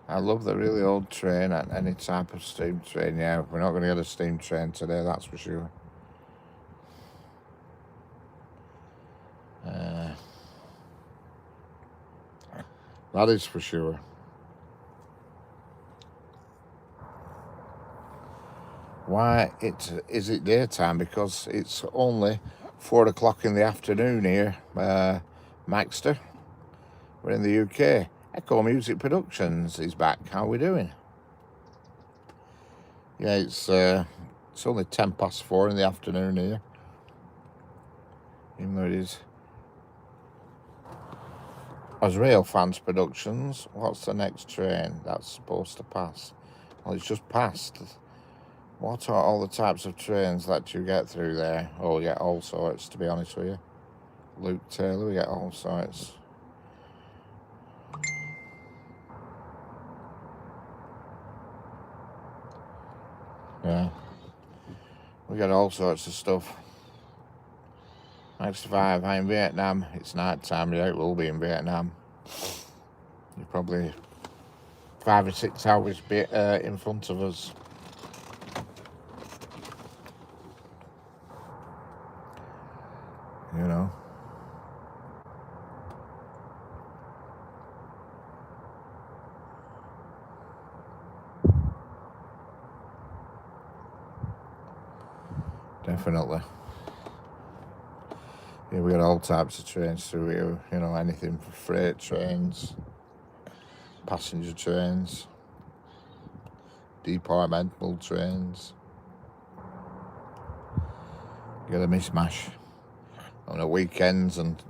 S1: I love the really old train and any type of steam train. Yeah, we're not going to get a steam train today, that's for sure. That is for sure. Why is it daytime? Because it's only 4 o'clock in the afternoon here, Maxter. We're in the UK. Echo Music Productions is back. How are we doing? Yeah, it's only 4:10 in the afternoon here. Even though it is Rail Fans Productions. What's the next train that's supposed to pass? Well, it's just passed. What are all the types of trains that you get through there? Oh, we get all sorts, to be honest with you. Luke Taylor, we get all sorts. Yeah. We get all sorts of stuff. Next 5, I'm in Vietnam. It's night time, yeah, it will be in Vietnam. You're probably 5 or 6 hours in front of us. You know. Definitely. Yeah, we got all types of trains through here. You know, anything for freight trains, passenger trains, departmental trains. You get a mishmash on the weekends and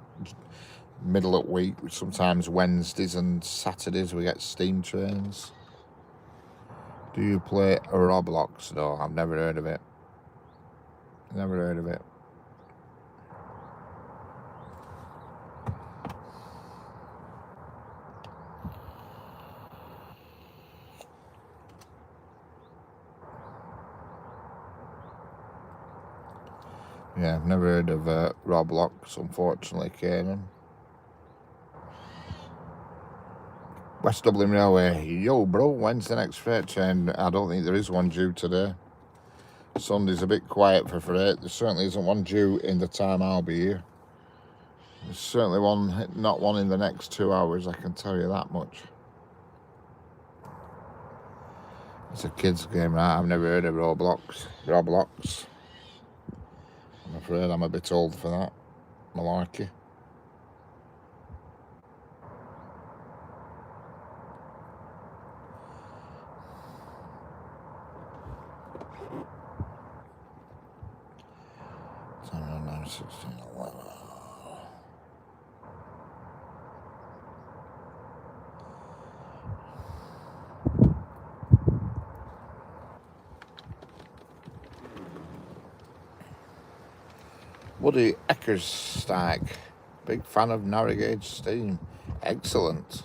S1: middle of week. Sometimes Wednesdays and Saturdays we get steam trains. Do you play Roblox? No, I've never heard of it. Never heard of it. Yeah, I've never heard of Roblox, unfortunately, Canaan. West Dublin Railway. Yo, bro, when's the next freight train? I don't think there is one due today. Sunday's a bit quiet for freight. There certainly isn't one due in the time I'll be here. There's certainly not one in the next 2 hours, I can tell you that much. It's a kid's game, right? I've never heard of Roblox. I'm afraid I'm a bit old for that. Malarkey. Woody Eckerstag. Big fan of narrow gauge steam. Excellent.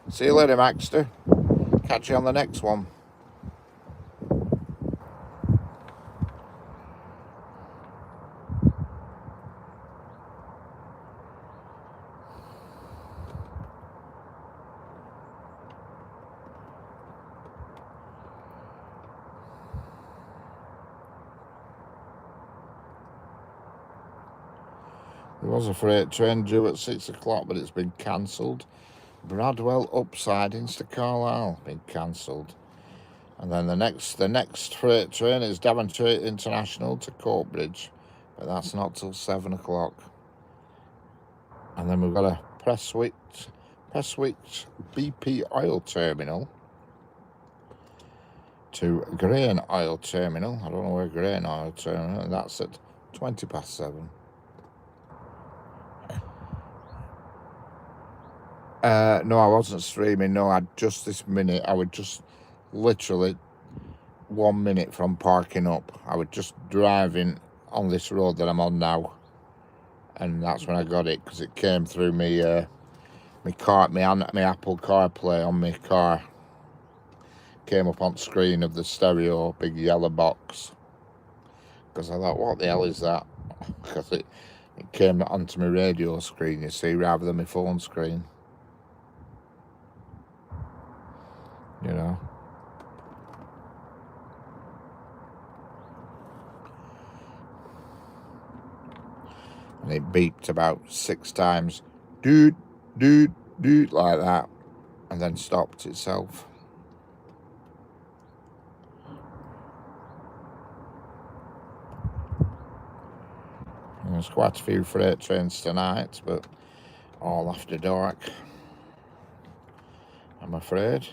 S1: See you later, Maxter. Catch you on the next one. There was a freight train due at 6 o'clock, but it's been cancelled. Bradwell upsidings to Carlisle, been cancelled. And then the next freight train is Daventry International to Coatbridge, but that's not till 7 o'clock. And then we've got a Prestwich BP Oil Terminal to Grain Oil Terminal. I don't know where Grain Oil Terminal, and that's at 20 past 7. No, I wasn't streaming. No, I would just literally 1 minute from parking up. I was just driving on this road that I'm on now, and that's when I got it, because it came through my Apple CarPlay on my car. Came up on screen of the stereo, big yellow box. Because I thought, what the hell is that? Because it came onto my radio screen, you see, rather than my phone screen. You know. And it beeped about 6 times, dude, like that, and then stopped itself. And there's quite a few freight trains tonight, but all after dark, I'm afraid.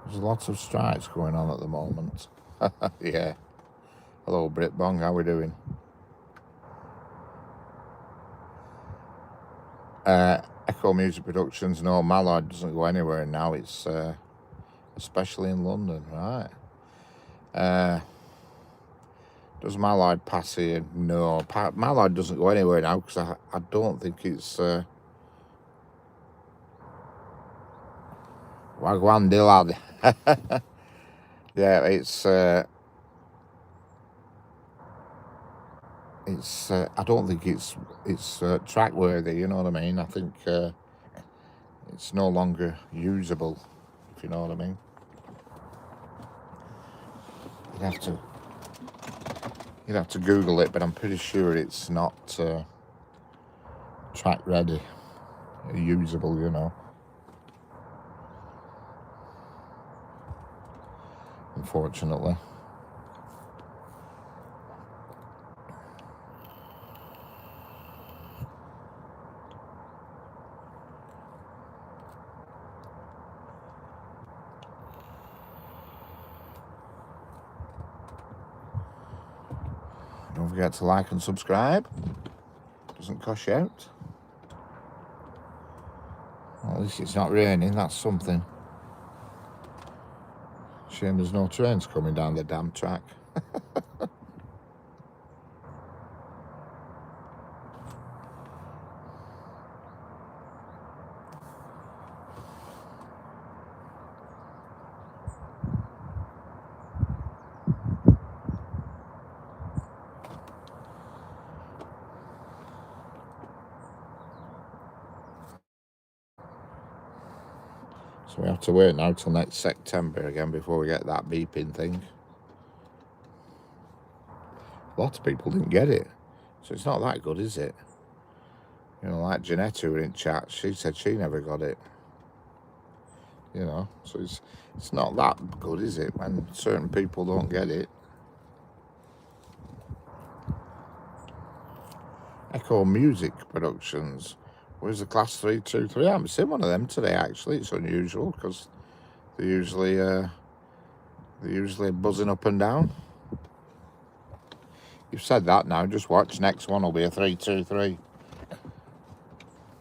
S1: There's lots of strikes going on at the moment. Yeah. Hello, Brit Bong. How we doing? Echo Music Productions. No, Mallard doesn't go anywhere now. It's especially in London, right? Does Mallard pass here? No, Mallard doesn't go anywhere now, because I don't think it's Wagwan Dillad. Yeah, it's I don't think it's track worthy, you know what I mean? I think it's no longer usable, if you know what I mean. You'd have to Google it, but I'm pretty sure it's not track ready, usable, you know. Unfortunately. Don't forget to like and subscribe. Doesn't cost you out. Well, at least it's not raining, that's something. Shame there's no trains coming down the damn track. So we have to wait now till next September again before we get that beeping thing. A lot of people didn't get it, so it's not that good, is it? You know, like Jeanette who were in chat, she said she never got it. You know, so it's not that good, is it, when certain people don't get it? Echo Music Productions. Where's the class 323? I haven't seen one of them today, actually. It's unusual because they're usually buzzing up and down. You've said that now, just watch. Next one will be a 323.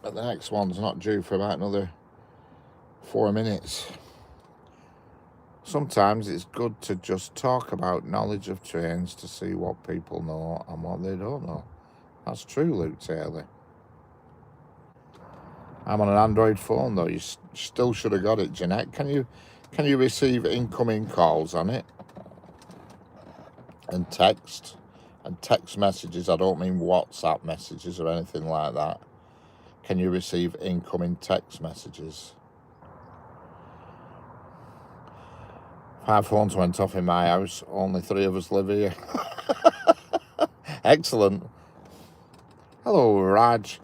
S1: But the next one's not due for about another 4 minutes. Sometimes it's good to just talk about knowledge of trains to see what people know and what they don't know. That's true, Luke Taylor. I'm on an Android phone though. You still should have got it, Jeanette. Can you receive incoming calls on it? And text messages. I don't mean WhatsApp messages or anything like that. Can you receive incoming text messages? 5 phones went off in my house. Only 3 of us live here. Excellent. Hello, Raj.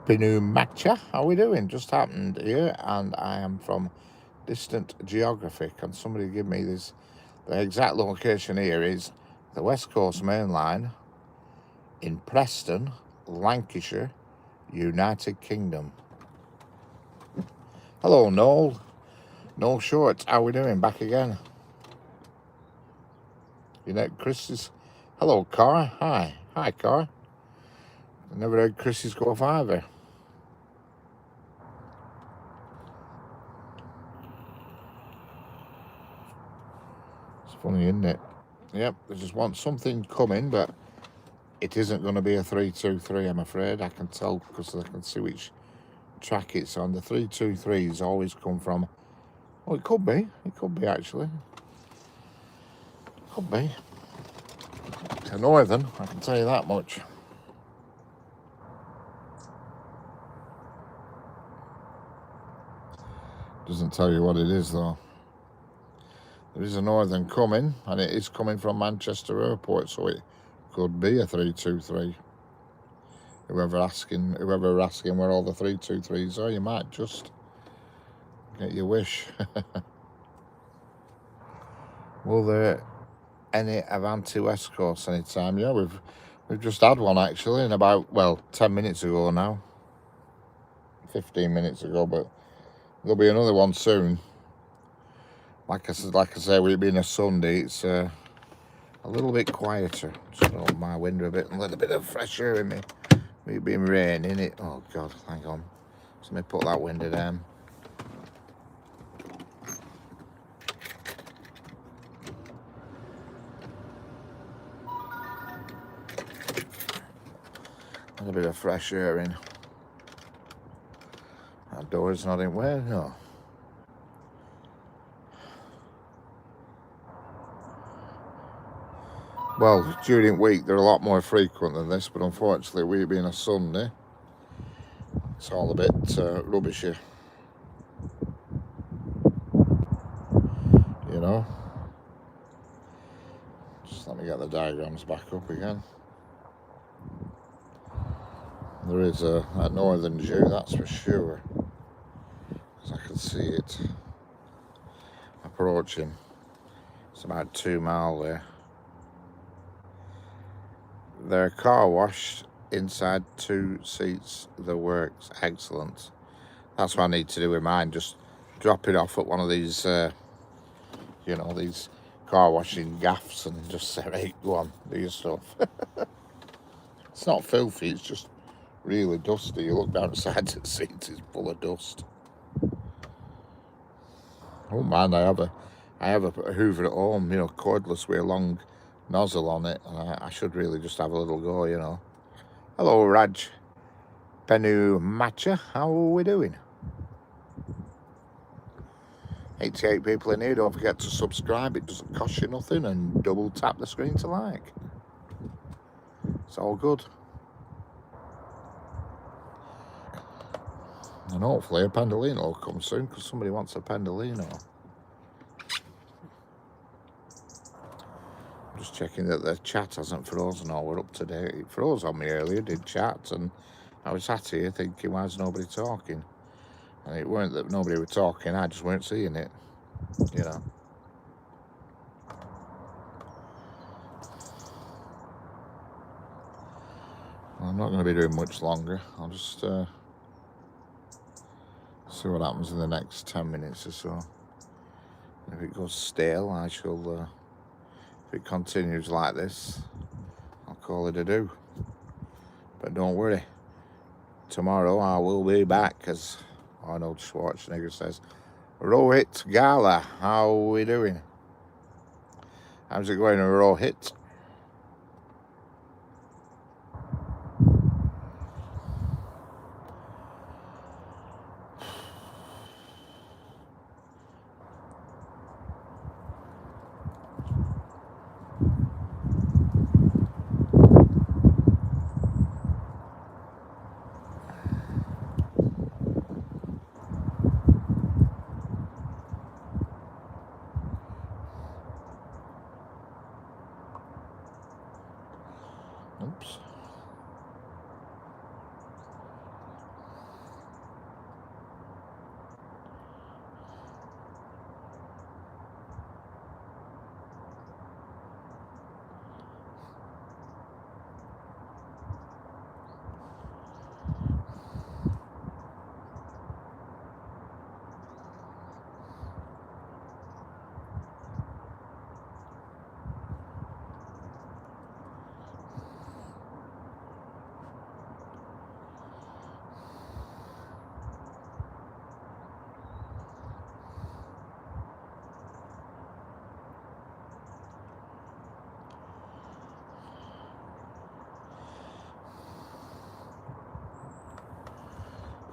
S1: Binu Matcha, how are we doing? Just happened here, and I am from distant geography. Can somebody give me this? The exact location here is the West Coast Main Line in Preston, Lancashire, United Kingdom. Hello, Noel. Noel Short, how are we doing? Back again. You know, Chris is... Hello, Cara. Hi. Hi, Cara. I never heard Chris's go off either. It's funny, isn't it? Yep, I just want something coming, but it isn't going to be a 323, I'm afraid. I can tell because I can see which track it's on. The 323s always come from... Oh, it could be. It could be, actually. Could be. It's a Northern, I can tell you that much. Doesn't tell you what it is, though. There is a Northern coming, and it is coming from Manchester Airport, so it could be a 323. Whoever asking where all the 323s are, you might just get your wish. Will there any Avanti West Coast anytime? Yeah, we've just had one actually in about, well, 10 minutes ago now. 15 minutes ago, but there'll be another one soon. Like I say, with it being a Sunday, it's a little bit quieter. Just open my window a bit and let a bit of fresh air in me. It being raining, it. Oh God, hang on. So let me put that window down. A bit of fresh air in. That door's not in where? No. Well, during week they're a lot more frequent than this, but unfortunately, we being a Sunday, it's all a bit rubbishy. You know? Just let me get the diagrams back up again. There is a Northern due, that's for sure. Because I can see it approaching. It's about 2 miles there. They're car washed inside 2 seats. The works excellent. That's what I need to do with mine. Just drop it off at one of these, you know, these car washing gaffs and just say, hey, go on, do your stuff. It's not filthy, it's just really dusty. You look down the side of the seat, it's full of dust. Oh man, I have a Hoover at home, you know, cordless with a long nozzle on it, and I should really just have a little go, you know. Hello, Raj Penu Matcha, how are we doing? 88 people in here. Don't forget to subscribe, it doesn't cost you nothing, and double tap the screen to like. It's all good. And hopefully a Pendolino will come soon, because somebody wants a Pendolino. I'm just checking that the chat hasn't frozen or we're up to date. It froze on me earlier, did chat, and I was sat here thinking, why is nobody talking? And it weren't that nobody were talking, I just weren't seeing it, you know. I'm not going to be doing much longer. I'll just see what happens in the next 10 minutes or so. If it goes stale, I shall, if it continues like this, I'll call it a do. But don't worry, tomorrow I will be back, as Arnold Schwarzenegger says. Rohit Gala, how are we doing? How's it going, Rohit? Oops.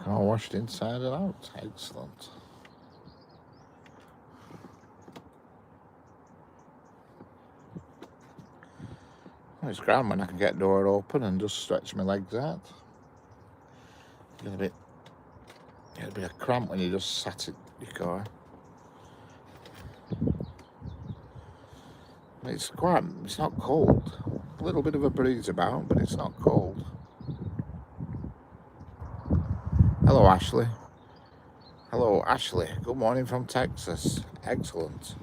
S1: Car washed inside and out. Excellent. Well, it's grand when I can get door open and just stretch my legs out. Get a bit of cramp when you just sat in your car. It's not cold. A little bit of a breeze about, but it's not cold. Hello, Ashley. Hello, Ashley. Good morning from Texas. Excellent.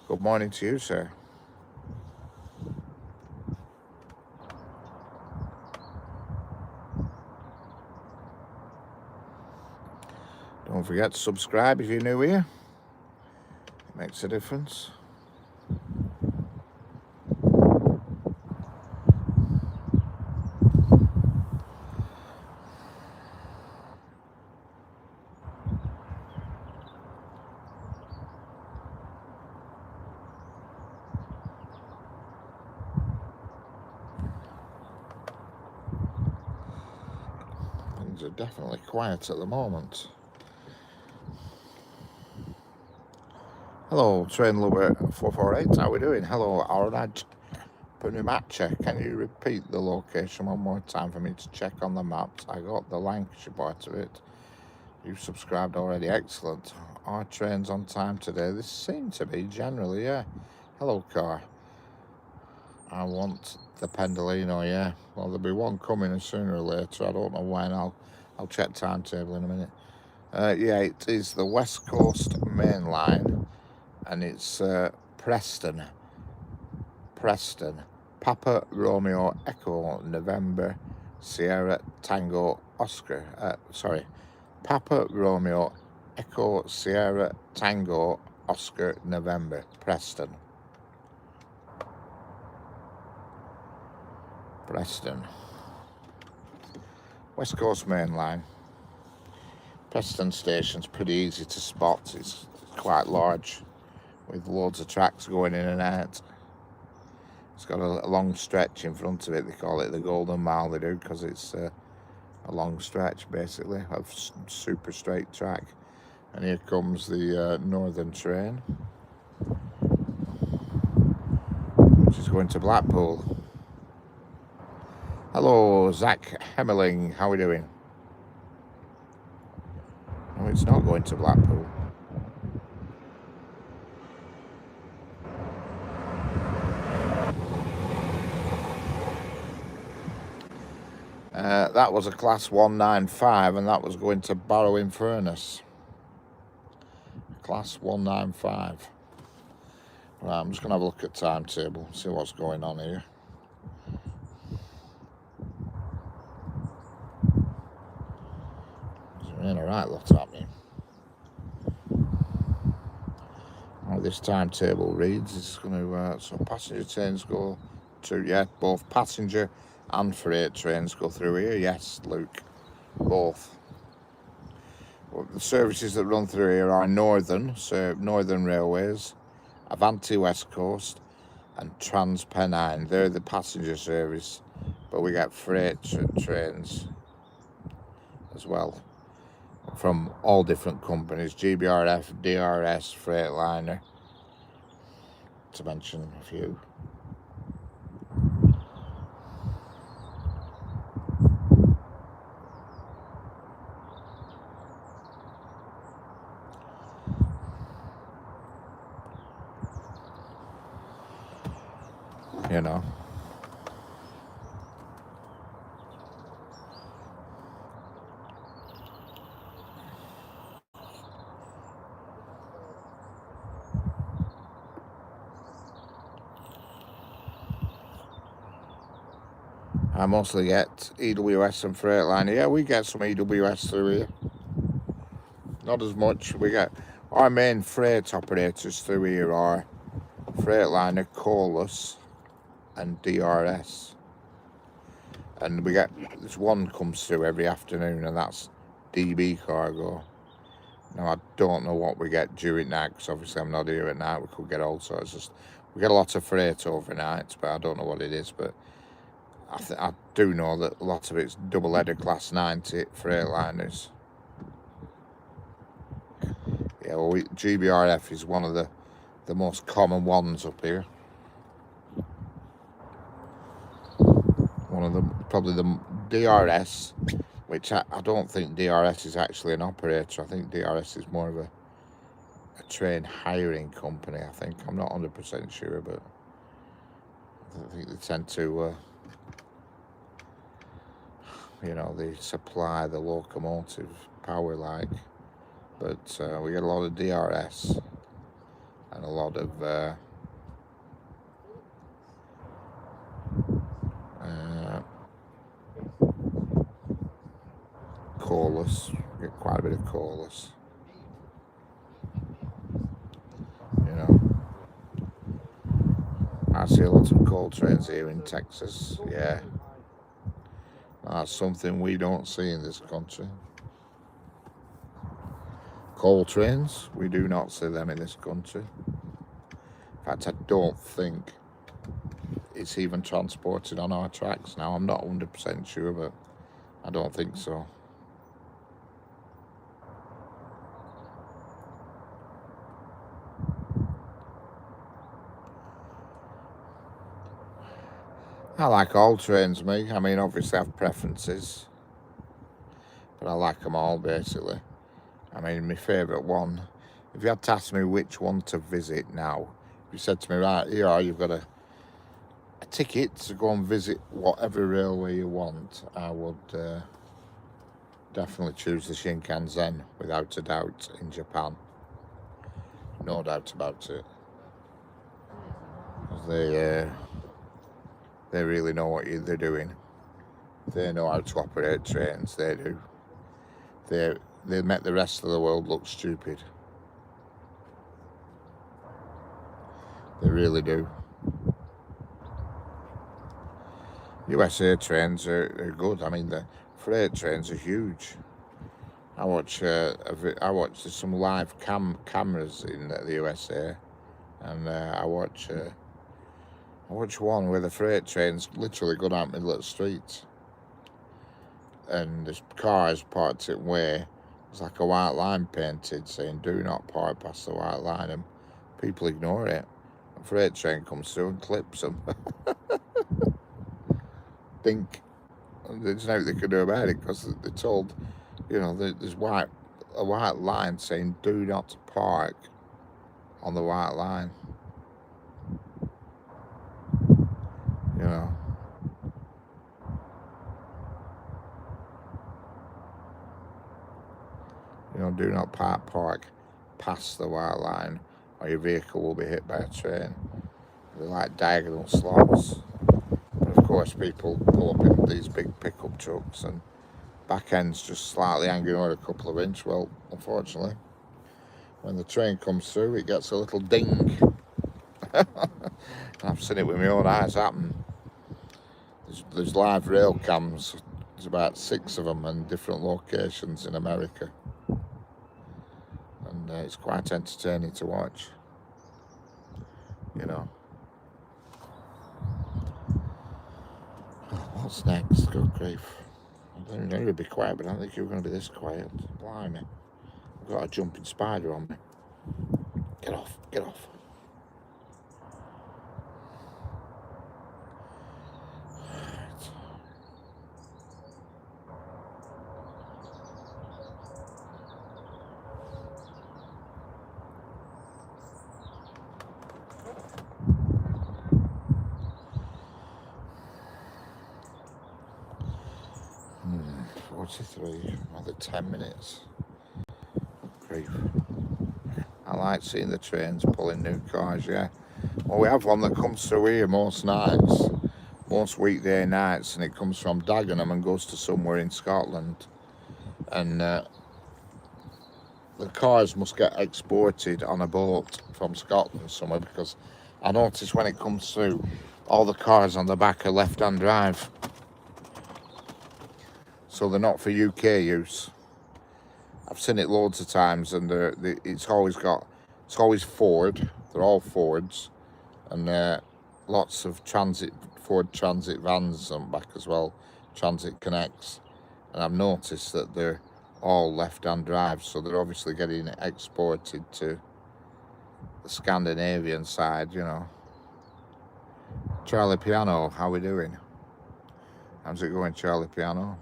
S1: Good morning to you, sir. Don't forget to subscribe if you're new here. It makes a difference. Things are definitely quiet at the moment. Hello, Train Lover 448. How are we doing? Hello, Arnaj Punumacha. Can you repeat the location one more time for me to check on the maps? I got the Lancashire part of it. You've subscribed already. Excellent. Are trains on time today? This seems to be generally, yeah. Hello, car. I want the Pendolino, yeah. Well, there'll be one coming sooner or later. I don't know when. I'll check timetable in a minute. Yeah, it is the West Coast Main Line, and it's Preston. Papa Romeo Echo November Sierra Tango Oscar. Papa Romeo Echo Sierra Tango Oscar November, Preston. Preston. West Coast Main Line. Preston station's pretty easy to spot. It's quite large with loads of tracks going in and out. It's got a long stretch in front of it. They call it the Golden Mile, they do, because it's a long stretch basically of super straight track. And here comes the Northern train, which is going to Blackpool. Hello, Zach Hemmerling, how are we doing? No, it's not going to Blackpool. That was a class 195 and that was going to Barrow-in-Furness. Class 195. Right, I'm just going to have a look at timetable, see what's going on here. There's been a right lot happening. How this timetable reads, it's going to, so passenger trains go to, yeah, both passenger and freight trains go through here. Yes, Luke, both. Well, the services that run through here are Northern, so Northern Railways, Avanti West Coast, and Trans-Pennine. They're the passenger service, but we get freight trains as well from all different companies, GBRF, DRS, Freightliner, to mention a few. You know. I mostly get EWS and Freightliner. Yeah, we get some EWS through here. Not as much. We get our main freight operators through here are Freightliner, Corlus, and DRS. And we get this one comes through every afternoon, and that's DB Cargo. Now I don't know what we get during night, because obviously I'm not here at night. We could get all sorts. We get a lot of freight overnight, but I don't know what it is. But I do know that a lot of it's double-header class 90 Freightliners. Yeah, well, GBRF is one of the most common ones up here. One of them, probably the DRS, which I don't think DRS is actually an operator. I think DRS is more of a train hiring company, I think. I'm not 100% sure, but I think they tend to, you know, they supply the locomotive power like. But we get a lot of DRS and a lot of Corlus. We get quite a bit of Corlus. You know, I see a lot of coal trains here in Texas. Yeah, that's something we don't see in this country. Coal trains, we do not see them in this country. In fact, I don't think it's even transported on our tracks now. I'm not 100% sure, but I don't think so. I like all trains, me. I mean, obviously I have preferences, but I like them all, basically. I mean, my favourite one, if you had to ask me which one to visit now, if you said to me, right, here you've got a ticket to go and visit whatever railway you want, I would definitely choose the Shinkansen, without a doubt, in Japan. No doubt about it. They really know what they're doing. They know how to operate trains, they do. They make the rest of the world look stupid. They really do. USA trains are good. I mean, the freight trains are huge. I watch there's some live cameras in the USA, and I watch one where the freight train's literally going out middle of the street, and this car is parked it way. There's like a white line painted saying "Do not park past the white line," and people ignore it. A freight train comes through and clips them. Think there's nothing they can do about it because they're told, there's a white line saying "Do not park" on the white line. You know. Do not park past the white line, or your vehicle will be hit by a train. They're like diagonal slots. But of course, people pull up in these big pickup trucks and back end's just slightly hanging over a couple of inches. Well, unfortunately, when the train comes through, it gets a little ding. I've seen it with my own eyes happen. There's live rail cams. There's about 6 of them in different locations in America. And it's quite entertaining to watch. What's next? Good grief. I don't know you'd be quiet, but I don't think you were going to be this quiet. Blimey. I've got a jumping spider on me. Get off, get off. Right. 43, another 10 minutes. Grief. I like seeing the trains pulling new cars, yeah. Well, we have one that comes through here most nights, most weekday nights, and it comes from Dagenham and goes to somewhere in Scotland. And the cars must get exported on a boat from Scotland somewhere, because I notice when it comes through, all the cars on the back are left-hand drive. So they're not for UK use. I've seen it loads of times, and it's always Ford. They're all Fords, and lots of Ford Transit vans on back as well, Transit Connects. And I've noticed that they're all left-hand drive, so they're obviously getting exported to the Scandinavian side, Charlie Piano, how we doing? How's it going, Charlie Piano?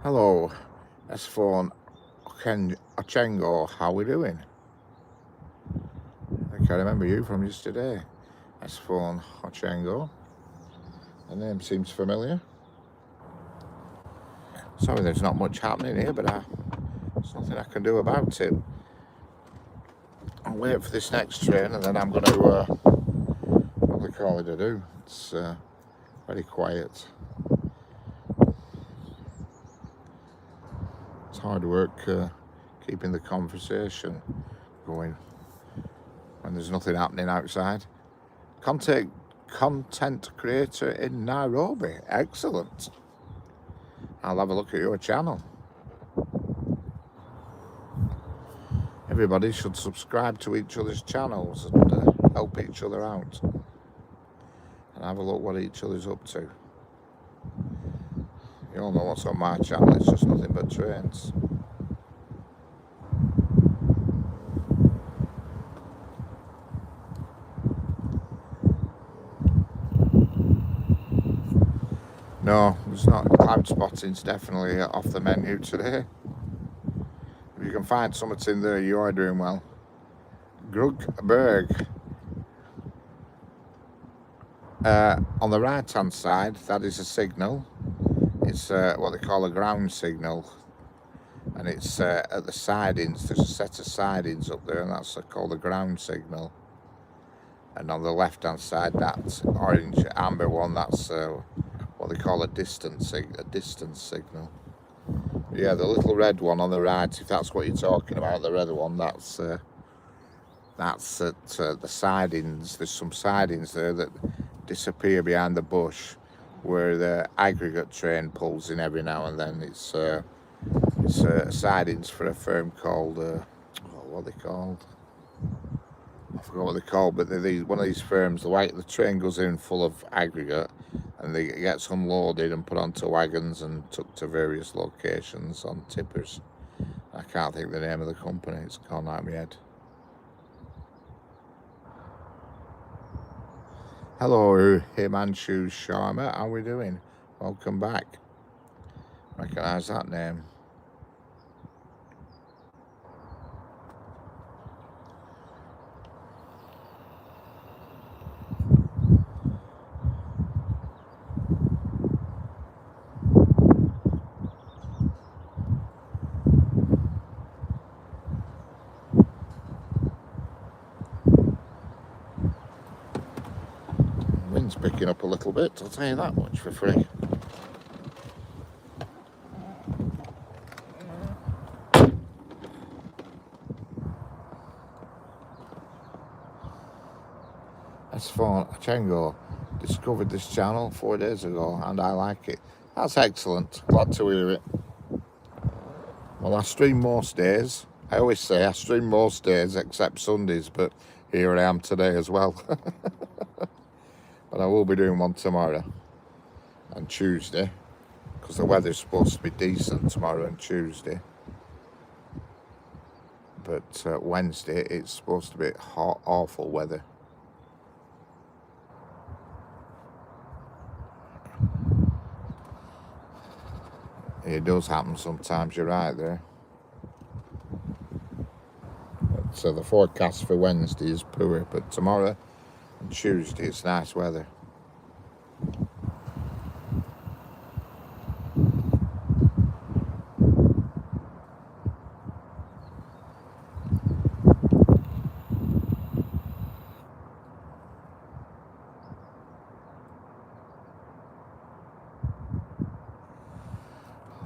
S1: Hello, S4 Ochengo, how we doing? I can't remember you from yesterday. S4 Ochengo. The name seems familiar. Sorry, there's not much happening here, but there's nothing I can do about it. I'll wait for this next train, and then I'm going to probably call it a do. It's very quiet. It's hard work keeping the conversation going when there's nothing happening outside. Content creator in Nairobi. Excellent. I'll have a look at your channel. Everybody should subscribe to each other's channels and help each other out. And have a look what each other's up to. You all know what's on my channel, it's just nothing but trains. No, there's not. Cloud spotting's definitely off the menu today. If you can find something in there, you are doing well. Grugberg. On the right hand side, that is a signal. It's what they call a ground signal. and it's at the sidings. There's a set of sidings up there, and that's called the ground signal. And on the left hand side, that orange amber one, that's what they call a distance signal. Yeah, the little red one on the right, if that's what you're talking about, the red one, that's at the sidings. There's some sidings there that disappear behind the bush, where the aggregate train pulls in every now and then. It's sidings for a firm called what are they called? I forgot what they're called, but they're one of these firms. The train goes in full of aggregate, and it gets unloaded and put onto wagons and took to various locations on tippers. I can't think of the name of the company. It's gone out of my head. Hello, Himanshu Sharma. How are we doing? Welcome back. Recognise that name. Wind's picking up a little bit, I'll tell you that much for free. S4 Chengo discovered this channel 4 days ago and I like it. That's excellent. Glad to hear it. Well, I stream most days. I always say I stream most days except Sundays, but here I am today as well. But I will be doing one tomorrow and Tuesday, because the weather's supposed to be decent tomorrow and Tuesday. But Wednesday it's supposed to be hot, awful weather. It does happen sometimes, you're right there. So the forecast for Wednesday is poor, but tomorrow and Tuesday it's nice weather.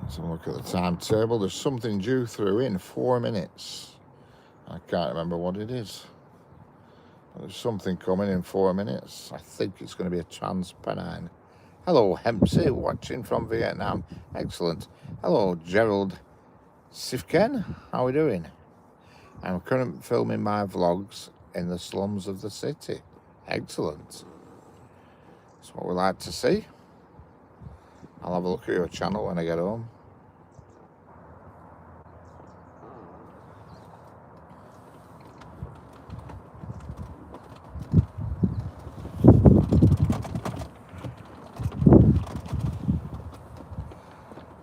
S1: Let's have a look at the timetable. There's something due through in 4 minutes. I can't remember what it is. But there's something coming in 4 minutes. I think it's going to be a Trans-Pennine. Hello, Hempsey, watching from Vietnam. Excellent. Hello, Gerald Sifken. How are we doing? I'm currently filming my vlogs in the slums of the city. Excellent. That's what we like to see. I'll have a look at your channel when I get home.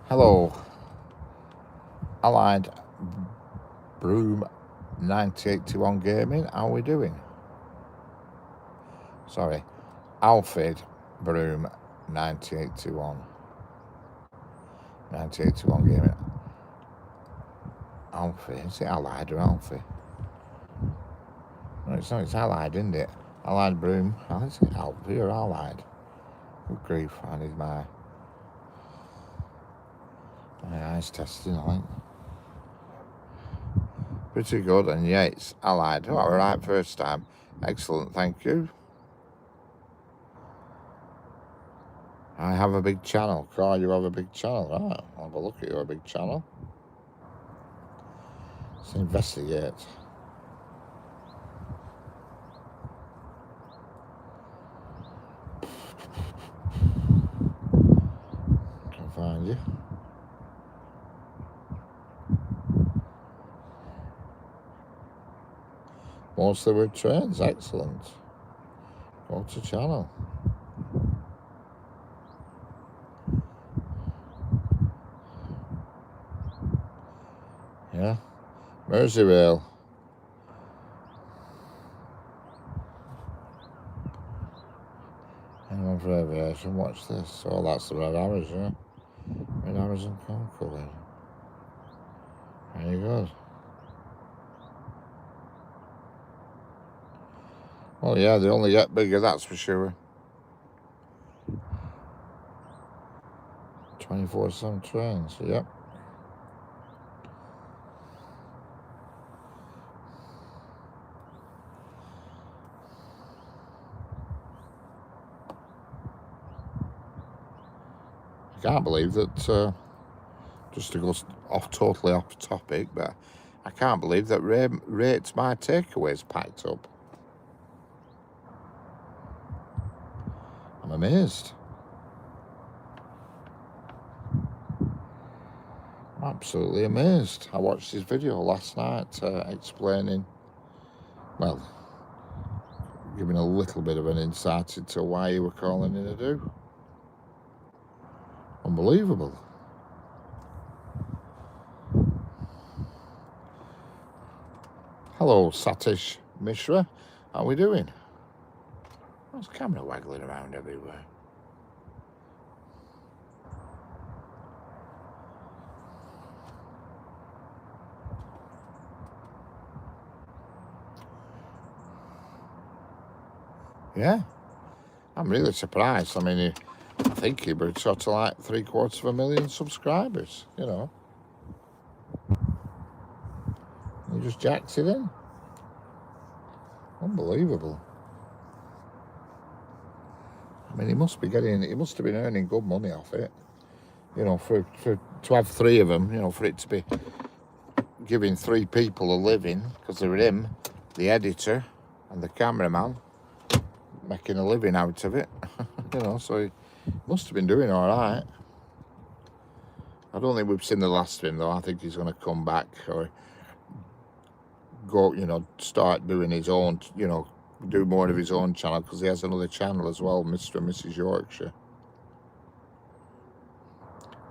S1: Hello, Allied Broom 9081 Gaming. How are we doing? Sorry, Alfred Broom 9081. 9081 Gaming. Alfie, is it Allied or Alfie? No, it's not, it's Allied, isn't it? Allied Broom. Oh, is it Alfie or Allied? Good grief, I need my eyes testing, I think. Pretty good, and yeah, it's Allied. Oh, all right, first time. Excellent, thank you. I have a big channel. Carl, you have a big channel. Right, I'll have a look at your big channel. Let's investigate. Can't find you. Mostly with trains, excellent. Go to channel. Yeah, Merseyrail. Hang on for aviation, watch this. Oh, that's the Red Arrows, yeah. Red Arrows and Concord. There you go. Well, yeah, they only get bigger, that's for sure. 24/7 trains, yep. I can't believe that, just to go totally off topic, but I can't believe that rates my takeaways packed up. I'm amazed. I'm absolutely amazed. I watched his video last night explaining, well, giving a little bit of an insight into why you were calling in a do. Unbelievable. Hello, Satish Mishra. How are we doing? There's a camera waggling around everywhere. Yeah, I'm really surprised. I mean, I think he was sort of like 750,000 subscribers, you know. He just jacks it in. Unbelievable. I mean, he must have been earning good money off it. You know, to have 3 of them, you know, for it to be giving 3 people a living, because they were him, the editor, and the cameraman, making a living out of it. You know, so he must have been doing all right. I don't think we've seen the last of him, though. I think he's going to come back or go, you know, start doing his own, you know, do more of his own channel, because he has another channel as well, Mr. and Mrs. Yorkshire.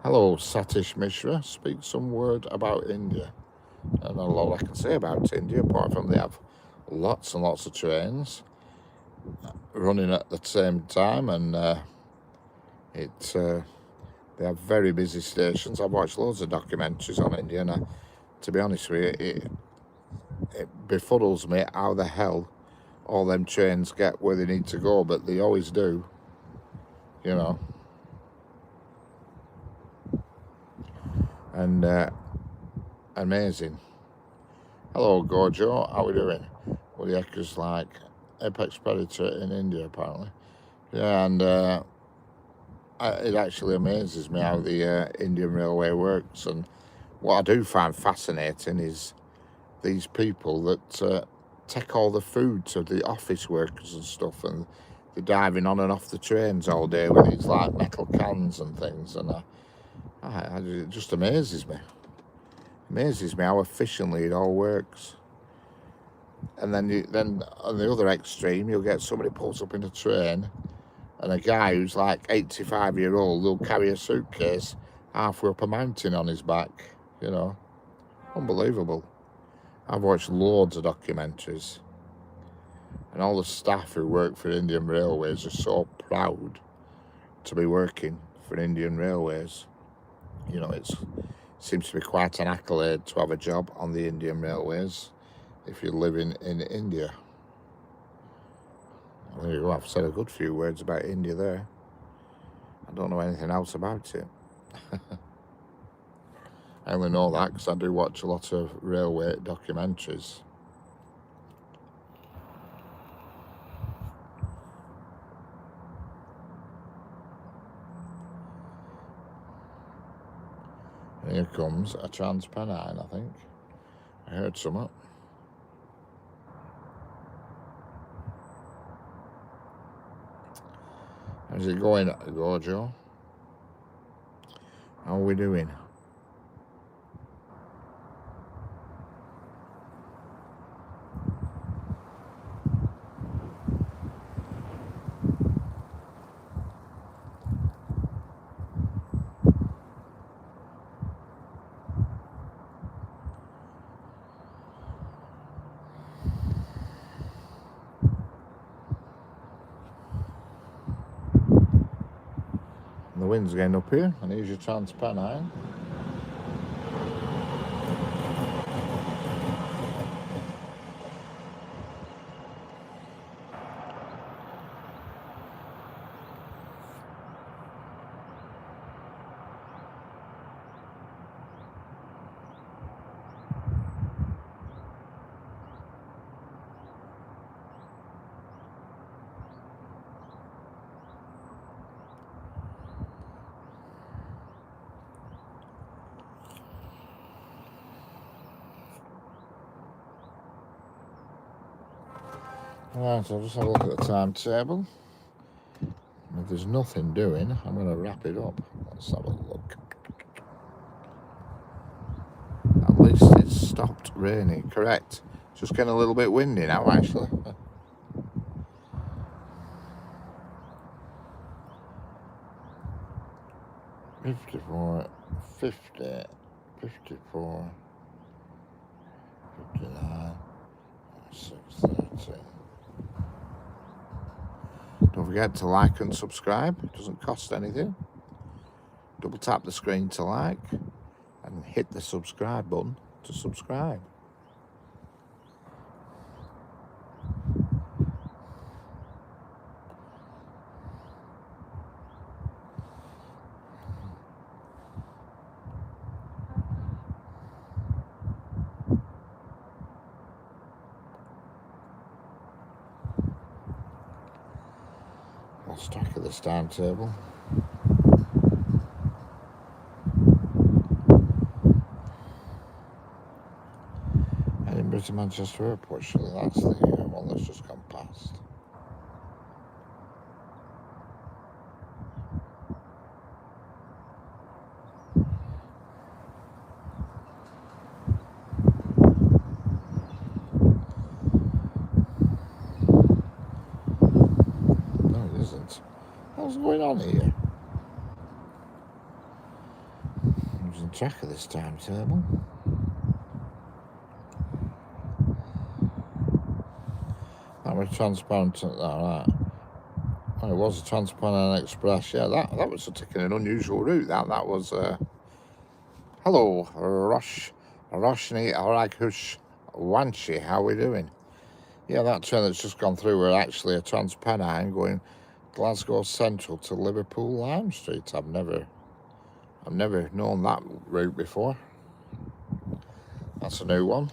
S1: Hello, Satish Mishra. Speak some word about India. And not a lot I can say about India, apart from they have lots and lots of trains running at the same time, and they have very busy stations. I've watched loads of documentaries on India, and to be honest with you, it befuddles me how the hell all them trains get where they need to go, but they always do, you know. And amazing. Hello, Gorjo. How are we doing? Well, the Echo's like apex predator in India, apparently. Yeah, and it actually amazes me how the Indian Railway works. And what I do find fascinating is these people that take all the food to the office workers and stuff, and they're diving on and off the trains all day with these like metal cans and things, and it just amazes me. Amazes me how efficiently it all works. And then on the other extreme, you'll get somebody pulls up in a train, and a guy who's like 85-year-old will carry a suitcase halfway up a mountain on his back, you know. Unbelievable. I've watched loads of documentaries, and all the staff who work for Indian Railways are so proud to be working for Indian Railways. You know, it seems to be quite an accolade to have a job on the Indian Railways if you're living in India. There you go, I've said a good few words about India there. I don't know anything else about it. I only know that because I do watch a lot of railway documentaries. And here comes a Trans-Pennine, I think. I heard something. How's it going, Gorjo? How are we doing? The wind's getting up here, and here's your Trans-Pennine. Right, I'll just have a look at the timetable. If there's nothing doing, I'm going to wrap it up. Let's have a look. At least it's stopped raining. Correct. Just getting a little bit windy now, actually. 54, 50, 54, 59, 630. Don't forget to like and subscribe. It doesn't cost anything. Double tap the screen to like and hit the subscribe button to subscribe. Lost track of this timetable. Edinburgh to Manchester Airport, surely that's the one that's just gone past. No, it isn't. What's going on here? I'm losing track of this timetable. That was transparent. Right. Oh, it was a transparent express. Yeah, that was taking an unusual route. That was. Hello, Roshni Arakush Wanshi. How are we doing? Yeah, that train that's just gone through were actually a Transpennine going Glasgow Central to Liverpool Lime Street. I've never known that route before. That's a new one.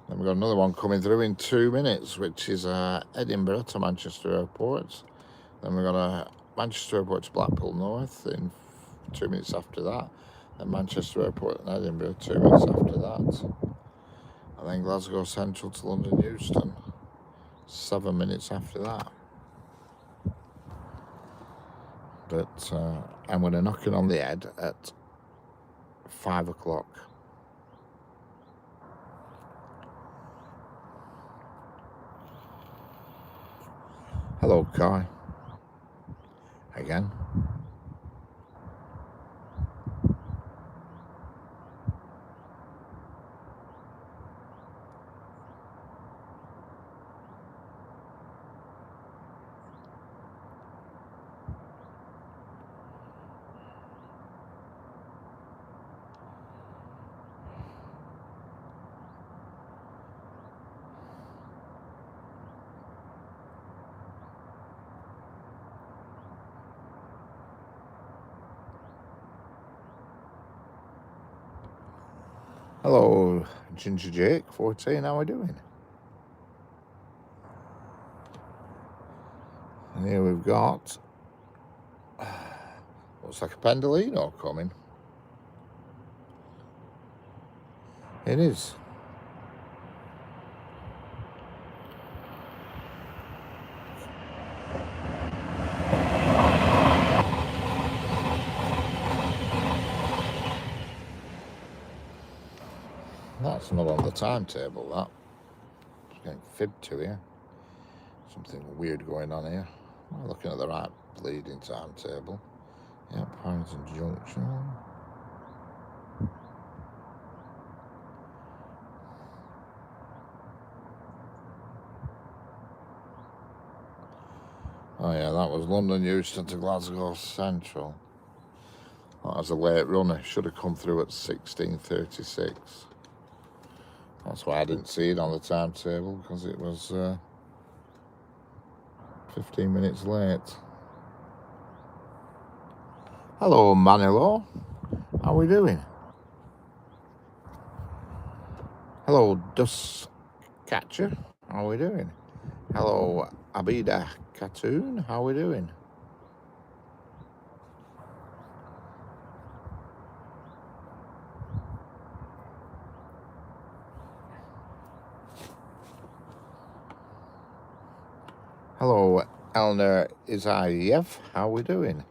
S1: Then we've got another one coming through in 2 minutes, which is Edinburgh to Manchester Airport. Then we've got a Manchester Airport to Blackpool North in 2 minutes after that. Then Manchester Airport and Edinburgh 2 minutes after that. And then Glasgow Central to London Euston 7 minutes after that. But I'm going to knock it on the head at 5 o'clock. Hello, Kai. Again. Hello, Ginger Jake 14. How are we doing? And here we've got looks like a Pendolino coming. It is. That's not on the timetable, that. It's getting fibbed to here. Something weird going on here. Am I looking at the right bleeding timetable? Yeah, Paddington Junction. Oh yeah, that was London Euston to Glasgow Central. That was a late runner. Should have come through at 16:36. That's why I didn't see it on the timetable, because it was 15 minutes late. Hello, Manilo. How are we doing? Hello, Dust Catcher. How are we doing? Hello, Abida Katoon. How are we doing? Hello, Eleanor Isayev. How we doing?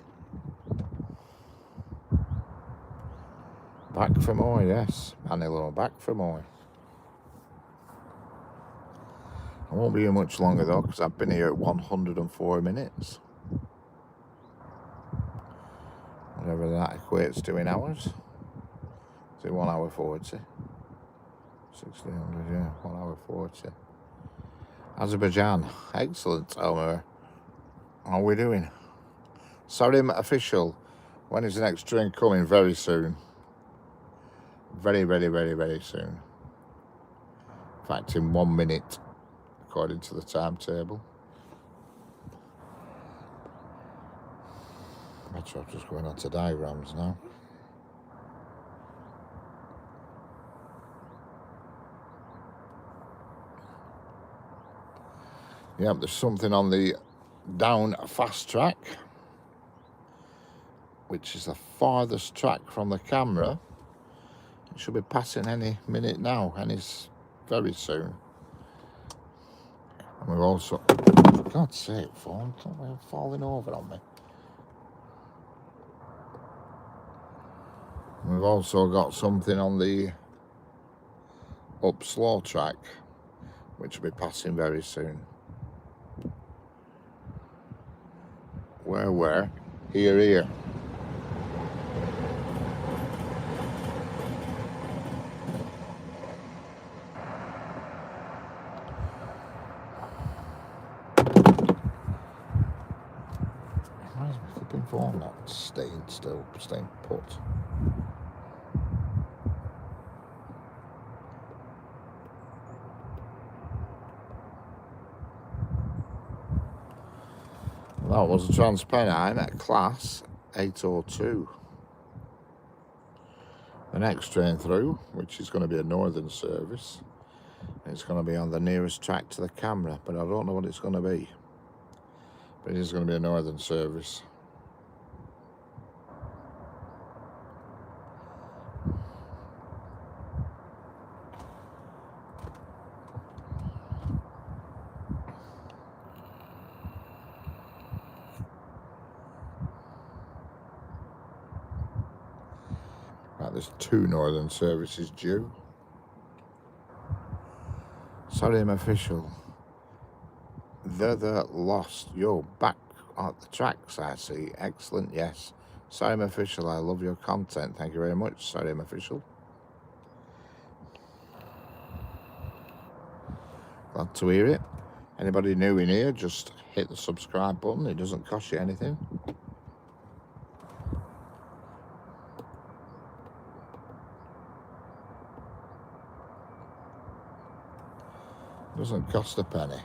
S1: Back for more, yes. Manilo, back for more. I won't be here much longer though, because I've been here at 104 minutes. Whatever that equates to in hours. Is it 1 hour 40? 1600, yeah, 1 hour 40. Azerbaijan, excellent, Elmer. How are we doing? Sarim official. When is the next train coming? Very soon. Very, very, very, very soon. In fact, in 1 minute, according to the timetable. Metro just going on to diagrams now. Yep, there's something on the down fast track, which is the farthest track from the camera. It should be passing any minute now, and it's very soon. And we've also, for God's sake, phone, falling over on me. We've also got something on the up slow track, which will be passing very soon. Where? Here. Why is my flipping phone not staying put? That was a Transpennine at class 802. The next train through, which is going to be a northern service, it's going to be on the nearest track to the camera, but I don't know what it's going to be. But it is going to be a northern service. Right, there's 2 northern services due. Sorry, I'm official. The lost. You're back at the tracks, I see. Excellent, yes. Sorry, I'm official. I love your content. Thank you very much. Sorry, I'm official. Glad to hear it. Anybody new in here, just hit the subscribe button. It doesn't cost you anything. Doesn't cost a penny.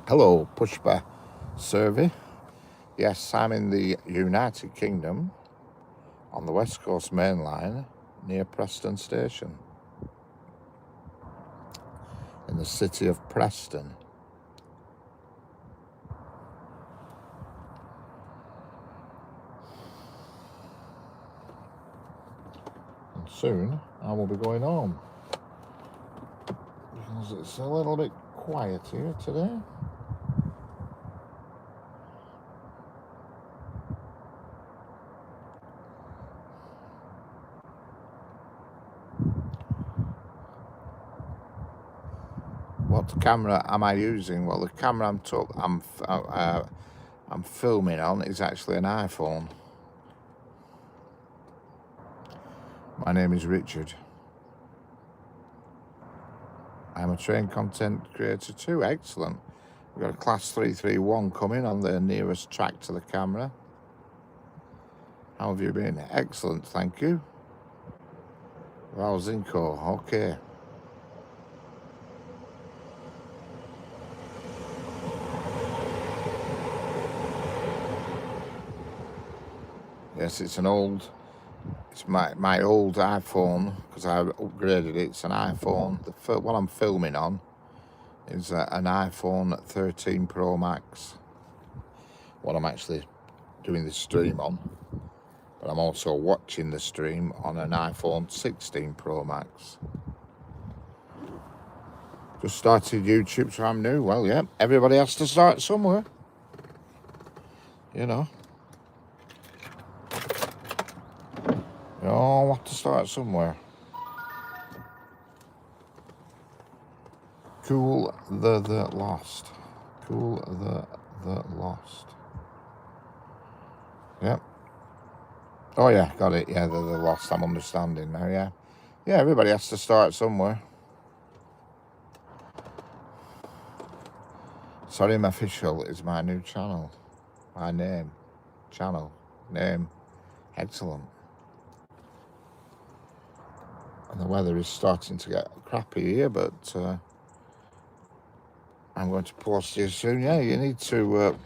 S1: Hello, Pushpa Survey. Yes, I'm in the United Kingdom on the West Coast Main Line near Preston Station in the city of Preston. And soon I will be going home because it's a little bit quiet here today. What camera am I using? Well, the camera I'm filming on is actually an iPhone. My name is Richard. I'm a train content creator too. Excellent. We've got a class 331 coming on the nearest track to the camera. How have you been? Excellent, thank you. Valzinko, okay. Yes, it's my old iPhone, because I upgraded it. It's an iPhone. The one I'm filming on is an iPhone 13 Pro Max. What I'm actually doing this stream on. but I'm also watching the stream on an iPhone 16 Pro Max. Just started YouTube, so I'm new. Well, yeah, everybody has to start somewhere, you know. You all have to start somewhere. Cool the lost. Cool the lost. Yep. Oh yeah, got it. Yeah, the lost. I'm understanding now. Yeah, yeah. Everybody has to start somewhere. Sorry, Official is my new channel. My name, channel name. Excellent. And the weather is starting to get crappy here, but I'm going to post here soon. Yeah, you need to.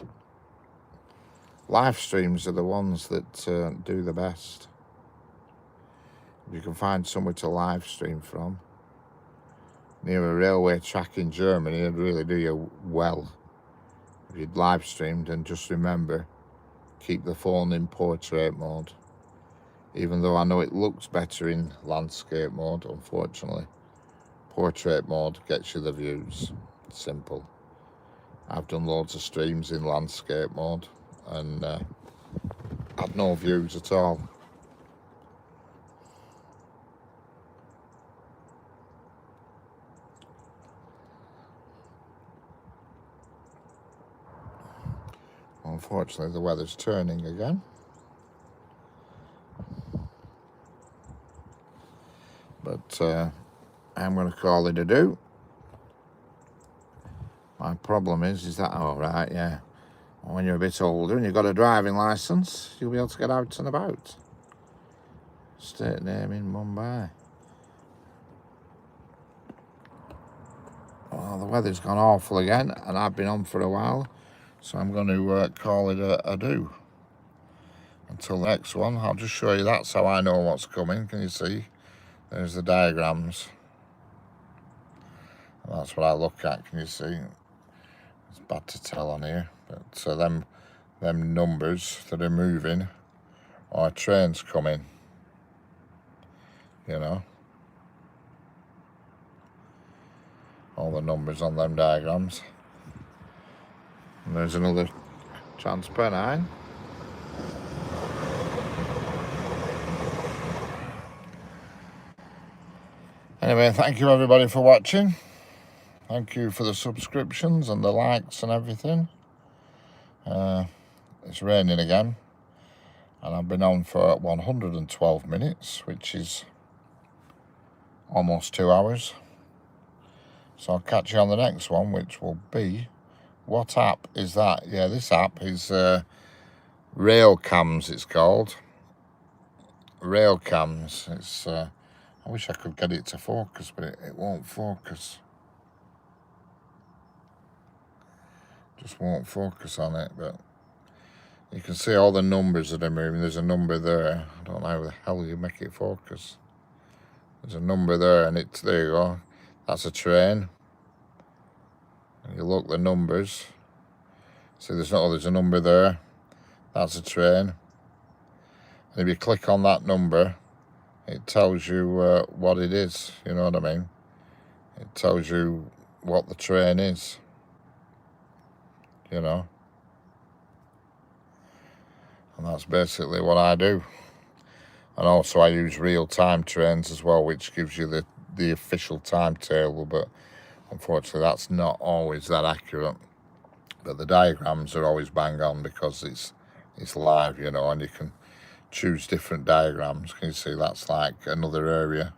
S1: Live streams are the ones that do the best. If you can find somewhere to live stream from near a railway track in Germany, it'd really do you well if you'd live streamed. And just remember, keep the phone in portrait mode. Even though I know it looks better in landscape mode, unfortunately, portrait mode gets you the views. Simple. I've done loads of streams in landscape mode and had no views at all. Unfortunately, the weather's turning again. But I'm going to call it a do. My problem is that, oh right, yeah, when you're a bit older and you've got a driving licence, you'll be able to get out and about. State name in Mumbai. Well, the weather's gone awful again, and I've been on for a while, so I'm going to call it a do. Until the next one, I'll just show you. That's how I know what's coming. Can you see? There's the diagrams. And that's what I look at. Can you see? It's bad to tell on here, but them numbers that are moving are trains coming. You know, all the numbers on them diagrams. And there's another Transpennine. Anyway, thank you everybody for watching. Thank you for the subscriptions and the likes and everything. It's raining again, and I've been on for 112 minutes, which is almost 2 hours. So I'll catch you on the next one, which will be, what app is that? Yeah, this app is Railcams, it's called. Railcams. It's I wish I could get it to focus, but it won't focus. Just won't focus on it, but you can see all the numbers that are moving. There's a number there. I don't know how the hell you make it focus. There's a number there, and it's, there you go. That's a train. And you look the numbers. See, there's a number there. That's a train. And if you click on that number, it tells you what it is. You know what I mean? It tells you what the train is. You know. And that's basically what I do. And also I use real-time trains as well, which gives you the official timetable, but unfortunately that's not always that accurate. But the diagrams are always bang on because it's live, you know, and you can choose different diagrams. Can you see that's like another area?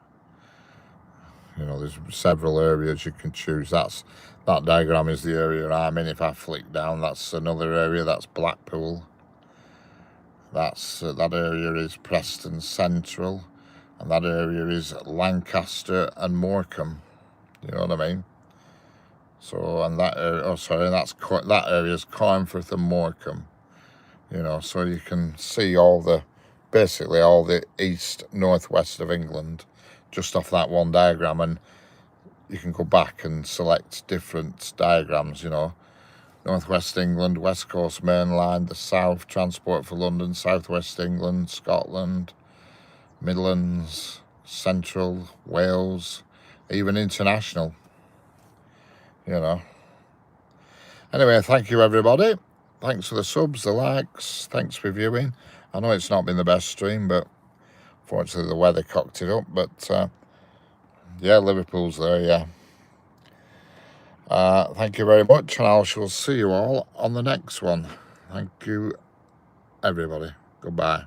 S1: You know, there's several areas you can choose. That diagram is the area I'm in. If I flick down, that's another area. That's Blackpool. That area is Preston Central, and that area is Lancaster and Morecambe. You know what I mean? So, and that area, that area is Carnforth and Morecambe. You know, so you can see basically all the east, northwest of England just off that one diagram, and you can go back and select different diagrams, you know. Northwest England, West Coast Main Line, the South, Transport for London, Southwest England, Scotland, Midlands, Central, Wales, even international, you know. Anyway, thank you everybody. Thanks for the subs, the likes, thanks for viewing. I know it's not been the best stream, but fortunately the weather cocked it up. But yeah, Liverpool's there, yeah. Thank you very much, and I shall see you all on the next one. Thank you, everybody. Goodbye.